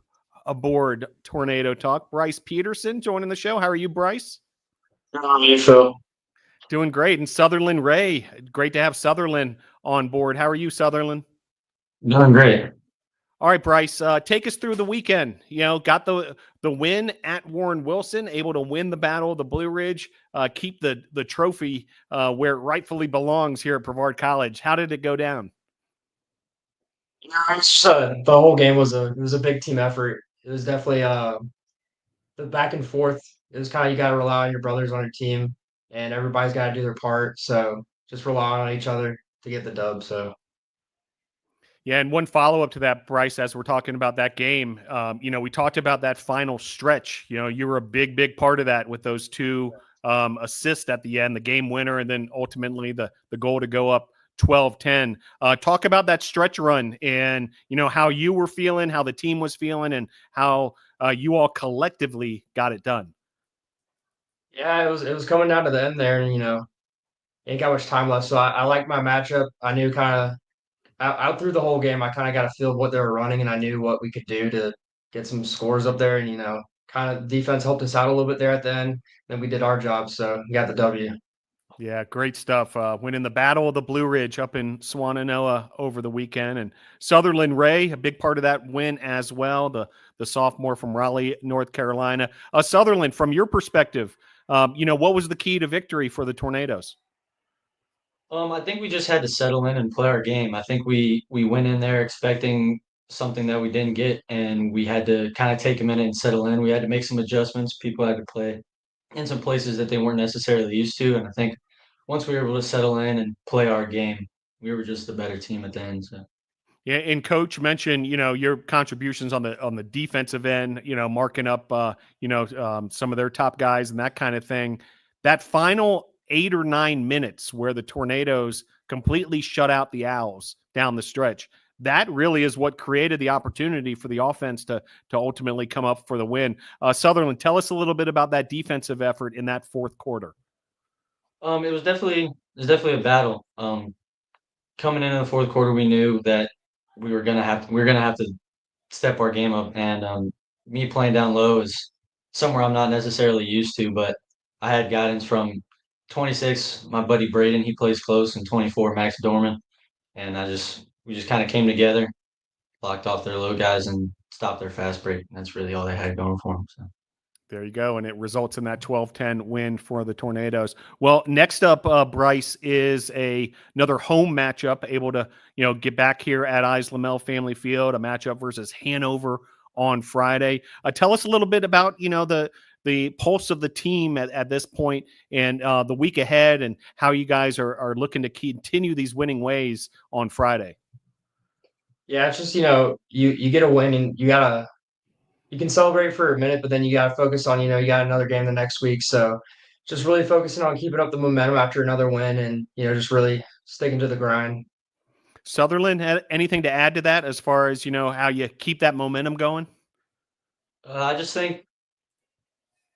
aboard Tornado Talk. Brice Peterson joining the show. How are you, Brice? How are you, Phil? Doing great. And Sutherland Ray, great to have Sutherland on board. How are you, Sutherland? Doing great. All right, Brice, take us through the weekend. You know, got the win at Warren Wilson, able to win the Battle of the Blue Ridge, keep the trophy where it rightfully belongs here at Brevard College. How did it go down? It's just, the whole game was a big team effort. It was definitely the back and forth. It was kind of, you got to rely on your brothers on your team, and everybody's got to do their part. So just rely on each other to get the dub. So. Yeah, and one follow-up to that, Brice, as we're talking about that game, you know, we talked about that final stretch. You know, you were a big part of that with those two assists at the end, the game winner, and then ultimately the goal to go up 12-10. Talk about that stretch run and, you know, how you were feeling, how the team was feeling, and how you all collectively got it done. Yeah, it was coming down to the end there, and ain't got much time left. So I like my matchup. I knew kind of out through the whole game, I kind of got a feel of what they were running, and I knew what we could do to get some scores up there. And kind of defense helped us out a little bit there at the end. Then we did our job, so we got the W. Yeah, great stuff. Winning the Battle of the Blue Ridge up in Swannanoa over the weekend, and Sutherland Ray, a big part of that win as well. The sophomore from Raleigh, North Carolina. Sutherland, from your perspective, what was the key to victory for the Tornadoes? I think we just had to settle in and play our game. I think we went in there expecting something that we didn't get, and we had to kind of take a minute and settle in. We had to make some adjustments. People had to play in some places that they weren't necessarily used to, and I think once we were able to settle in and play our game, we were just the better team at the end. So. Yeah, and Coach mentioned, your contributions on the defensive end, marking up, some of their top guys and that kind of thing. That final 8 or 9 minutes where the Tornadoes completely shut out the Owls down the stretch, that really is what created the opportunity for the offense to ultimately come up for the win. Sutherland, tell us a little bit about that defensive effort in that fourth quarter. It was definitely a battle. Coming into the fourth quarter, we knew that we were gonna have to step our game up, and me playing down low is somewhere I'm not necessarily used to, but I had guidance from 26, my buddy Braden, he plays close, and 24, Max Dorman, and we just kind of came together, blocked off their low guys, and stopped their fast break. That's really all they had going for them. So. There you go, and it results in that 12-10 win for the Tornadoes. Well, next up, Brice, is another home matchup, able to get back here at Islamel Family Field, a matchup versus Hanover on Friday. Tell us a little bit about the pulse of the team at this point and the week ahead, and how you guys are looking to continue these winning ways on Friday. Yeah, it's just you get a win and you can celebrate for a minute, but then you got to focus on, you got another game the next week. So just really focusing on keeping up the momentum after another win and, just really sticking to the grind. Sutherland, anything to add to that as far as, how you keep that momentum going? I just think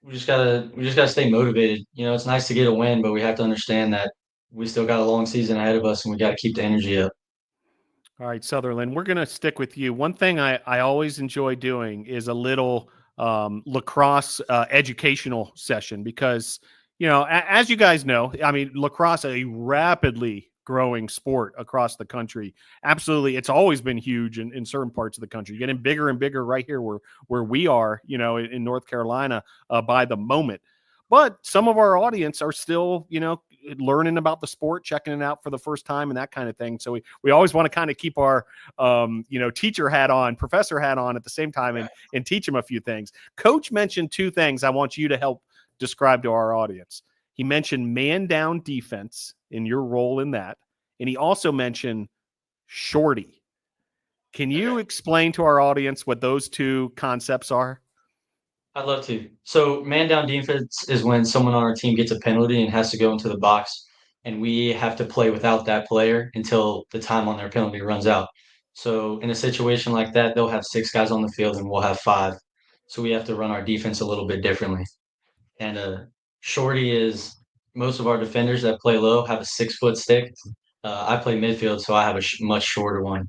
we just gotta stay motivated. It's nice to get a win, but we have to understand that we still got a long season ahead of us, and we got to keep the energy up. All right, Sutherland, we're going to stick with you. One thing I always enjoy doing is a little lacrosse educational session because, as you guys know, I mean, lacrosse is a rapidly growing sport across the country. Absolutely. It's always been huge in certain parts of the country, getting bigger and bigger right here where we are, in North Carolina by the moment. But some of our audience are still, learning about the sport, checking it out for the first time and that kind of thing. So we always want to kind of keep our, teacher hat on, professor hat on at the same time and teach them a few things. Coach mentioned 2 things I want you to help describe to our audience. He mentioned man down defense in your role in that. And he also mentioned shorty. Can you explain to our audience what those 2 concepts are? I'd love to. So man down defense is when someone on our team gets a penalty and has to go into the box, and we have to play without that player until the time on their penalty runs out. So in a situation like that, they'll have 6 guys on the field and we'll have 5. So we have to run our defense a little bit differently. And shorty is most of our defenders that play low have a 6-foot stick. I play midfield, so I have a much shorter one.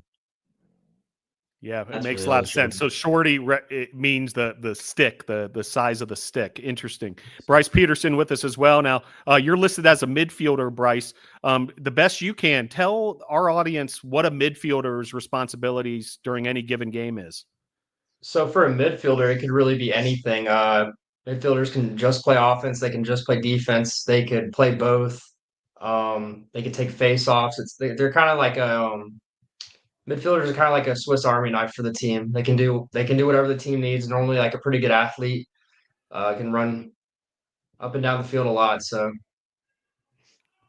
Yeah, That's it makes really a lot all of sense. So shorty, it means the stick, the size of the stick. Interesting. Brice Peterson with us as well. Now, you're listed as a midfielder, Brice. The best you can, tell our audience what a midfielder's responsibilities during any given game is. So for a midfielder, it could really be anything. Midfielders can just play offense. They can just play defense. They could play both. They could take face-offs. They're kind of like midfielders are kind of like a Swiss Army knife for the team. They can do whatever the team needs. Normally, like a pretty good athlete can run up and down the field a lot. So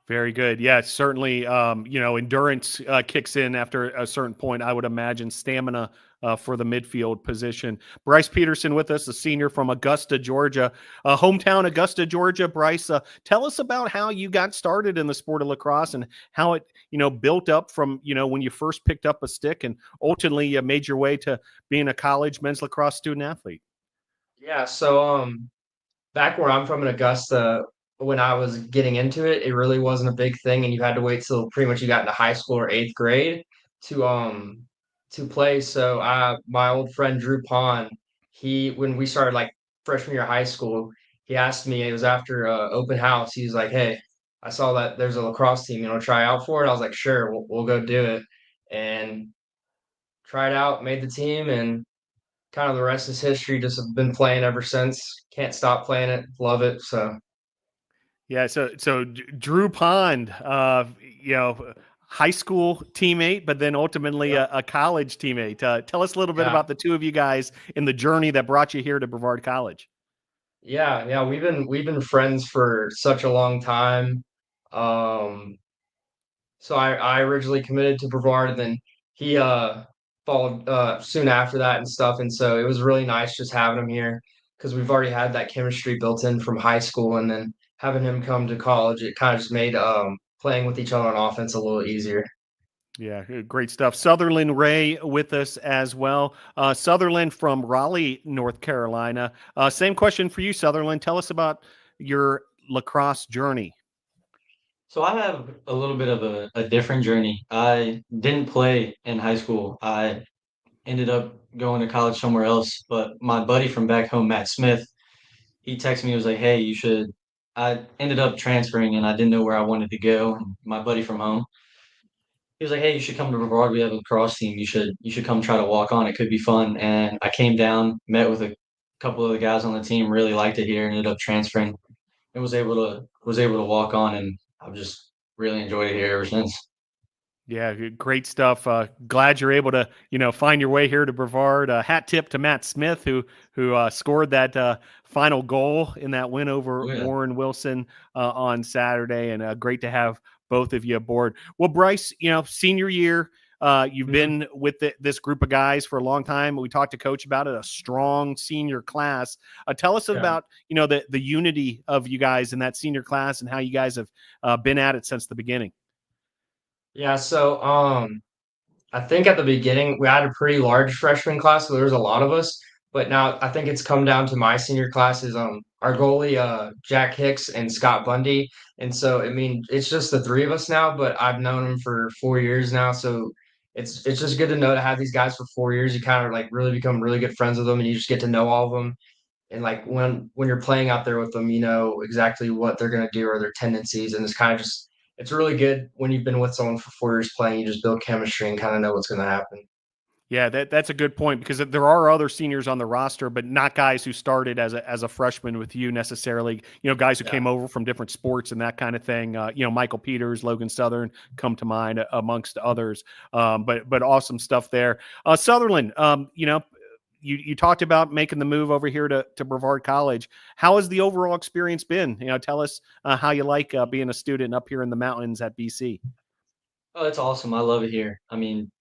very good. Yeah, certainly. Endurance kicks in after a certain point. I would imagine stamina for the midfield position. Brice Peterson with us, a senior from Augusta, Georgia, hometown Augusta, Georgia. Brice, tell us about how you got started in the sport of lacrosse and how it, built up from, when you first picked up a stick and ultimately made your way to being a college men's lacrosse student athlete. Yeah, so back where I'm from in Augusta, when I was getting into it, it really wasn't a big thing, and you had to wait till pretty much you got into high school or eighth grade to play. So my old friend Drew Pond, he when we started like freshman year of high school, he asked me, it was after open house, he was like, "Hey, I saw that there's a lacrosse team, try out for it." I was like, "Sure, we'll go do it." And tried out, made the team, and kind of the rest is history. Just have been playing ever since. Can't stop playing it. Love it. So Yeah, so Drew Pond, high school teammate, but then ultimately yeah, a college teammate. Tell us a little bit yeah, about the two of you guys in the journey that brought you here to Brevard College. yeah. We've been friends for such a long time. Um, so I originally committed to Brevard, and then he followed soon after that and stuff. And so it was really nice just having him here because we've already had that chemistry built in from high school, and then having him come to college, it kind of just made playing with each other on offense a little easier. Yeah, great stuff. Sutherland Ray with us as well. Sutherland from Raleigh, North Carolina. Same question for you, Sutherland. Tell us about your lacrosse journey. So I have a little bit of a different journey. I didn't play in high school. I ended up going to college somewhere else. But my buddy from back home, Matt Smith, he texted me, he was like, "Hey, you should." I ended up transferring and I didn't know where I wanted to go. And my buddy from home, he was like, "Hey, you should come to Brevard. We have a lacrosse team. You should come try to walk on. It could be fun." And I came down, met with a couple of the guys on the team, really liked it here, ended up transferring and was able to walk on, and I've just really enjoyed it here ever since. Yeah, great stuff. Glad you're able to, find your way here to Brevard. Hat tip to Matt Smith, who scored that final goal in that win over Oh yeah. Warren Wilson on Saturday, and great to have both of you aboard. Well, Brice, senior year, you've been with this group of guys for a long time. We talked to Coach about it, a strong senior class. Tell us Yeah. about, the unity of you guys in that senior class and how you guys have been at it since the beginning. Yeah, so I think at the beginning we had a pretty large freshman class, so there was a lot of us. But now I think it's come down to my senior class is our goalie Jack Hicks and Scott Bundy. And so I mean it's just the three of us now, but I've known them for 4 years now. So it's just good to know to have these guys for 4 years. You kind of like really become really good friends with them and you just get to know all of them. And like when you're playing out there with them, you know exactly what they're gonna do or their tendencies, and it's kind of just it's really good when you've been with someone for 4 years playing. You just build chemistry and kind of know what's gonna happen. Yeah, that's a good point because there are other seniors on the roster, but not guys who started as a freshman with you necessarily. Guys who Yeah. came over from different sports and that kind of thing. Michael Peters, Logan Southern come to mind amongst others. But awesome stuff there. Sutherland, you talked about making the move over here to Brevard College. How has the overall experience been? Tell us how you like being a student up here in the mountains at BC. Oh, it's awesome. I love it here. I mean,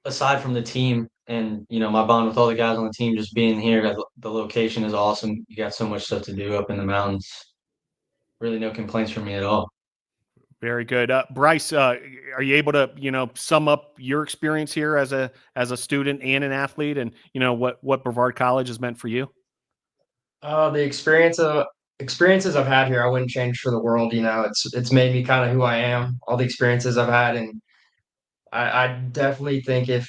aside from the team and my bond with all the guys on the team, just being here, the location is awesome. You got so much stuff to do up in the mountains. Really, no complaints from me at all. Very good. Brice, are you able to, sum up your experience here as a student and an athlete and, what Brevard College has meant for you? The experiences I've had here, I wouldn't change for the world. It's made me kind of who I am. All the experiences I've had, and I definitely think if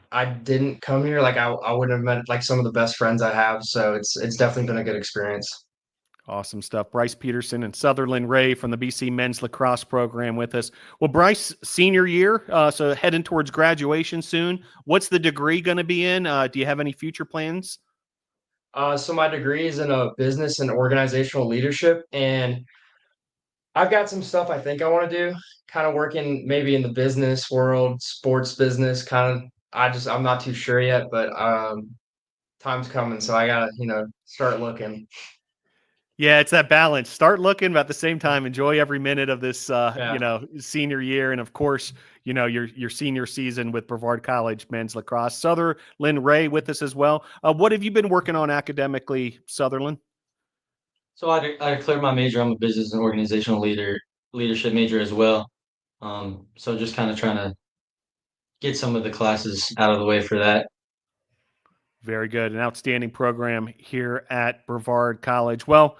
I didn't come here, like I wouldn't have met like some of the best friends I have. So it's definitely been a good experience. Awesome stuff. Brice Peterson and Sutherland Ray from the BC men's lacrosse program with us. Well, Brice, senior year, so heading towards graduation soon. What's the degree going to be in? Do you have any future plans? So my degree is in a business and organizational leadership, and I've got some stuff I think I want to do, kind of working maybe in the business world, sports business, kind of. I'm not too sure yet, but time's coming, so I gotta, start looking. Yeah, it's that balance. Start looking, but at the same time, enjoy every minute of this, Yeah. senior year, and of course, your senior season with Brevard College men's lacrosse. Sutherland Ray with us as well. What have you been working on academically, Sutherland? So I declared my major. I'm a business and organizational leadership major as well. So just kind of trying to get some of the classes out of the way for that. Very good. An outstanding program here at Brevard College. Well,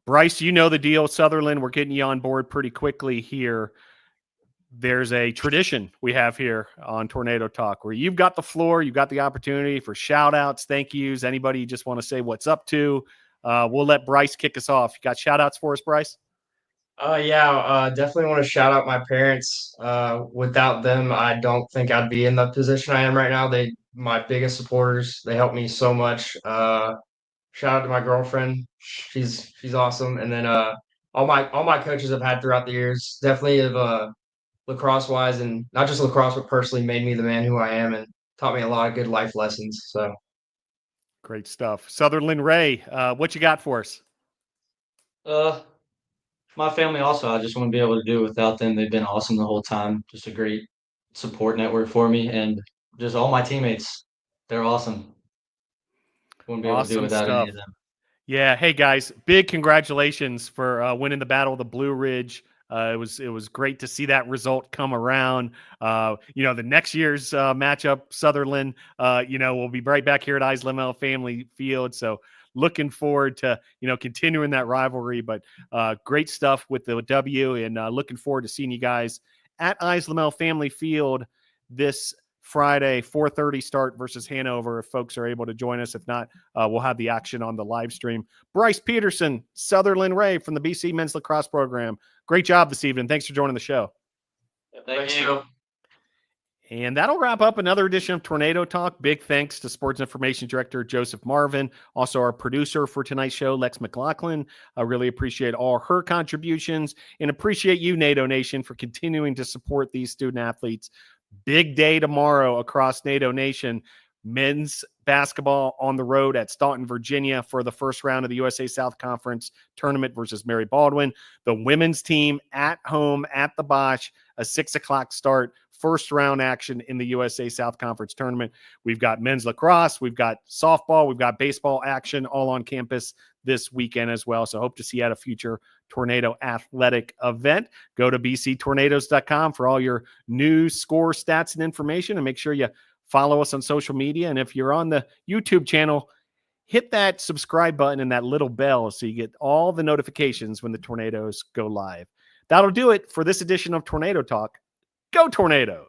Brice, you know the deal. Sutherland, we're getting you on board pretty quickly here. There's a tradition we have here on Tornado Talk where you've got the floor, you've got the opportunity for shout outs, thank yous, anybody you just want to say what's up to. We'll let Brice kick us off. You got shout outs for us, Brice? Definitely want to shout out my parents. Without them, I don't think I'd be in the position I am right now. My biggest supporters. They helped me so much. Shout out to my girlfriend. She's awesome. And then all my coaches I've had throughout the years, definitely have lacrosse wise, and not just lacrosse, but personally made me the man who I am and taught me a lot of good life lessons. So great stuff. Sutherland Ray, what you got for us? My family also, I just wouldn't be able to do it without them. They've been awesome the whole time. Just a great support network for me, and just all my teammates. They're awesome. Wouldn't be able to do it without any of them. Yeah. Hey guys, big congratulations for winning the Battle of the Blue Ridge. It was great to see that result come around. The next year's matchup, Sutherland, we'll be right back here at Islamel Family Field. So looking forward to, continuing that rivalry, but great stuff with the W, and looking forward to seeing you guys at Islamel Family Field this Friday, 4:30 start versus Hanover. If folks are able to join us, if not, we'll have the action on the live stream. Brice Peterson, Sutherland Ray from the BC Men's Lacrosse Program. Great job this evening. Thanks for joining the show. Thank you. And that'll wrap up another edition of Tornado Talk. Big thanks to Sports Information Director Joseph Marvin, also our producer for tonight's show, Lex McLaughlin. I really appreciate all her contributions and appreciate you, NATO Nation, for continuing to support these student athletes. Big day tomorrow across NATO Nation. Men's basketball on the road at Staunton, Virginia for the first round of the USA South Conference tournament versus Mary Baldwin. The women's team at home at the Bosch, a 6:00 start, first round action in the USA South Conference tournament. We've got men's lacrosse, we've got softball, we've got baseball action all on campus this weekend as well. So hope to see you at a future Tornado athletic event. Go to bctornadoes.com for all your news, score, stats, and information, and make sure you follow us on social media. And if you're on the YouTube channel, hit that subscribe button and that little bell so you get all the notifications when the Tornadoes go live. That'll do it for this edition of Tornado Talk. Go Tornadoes!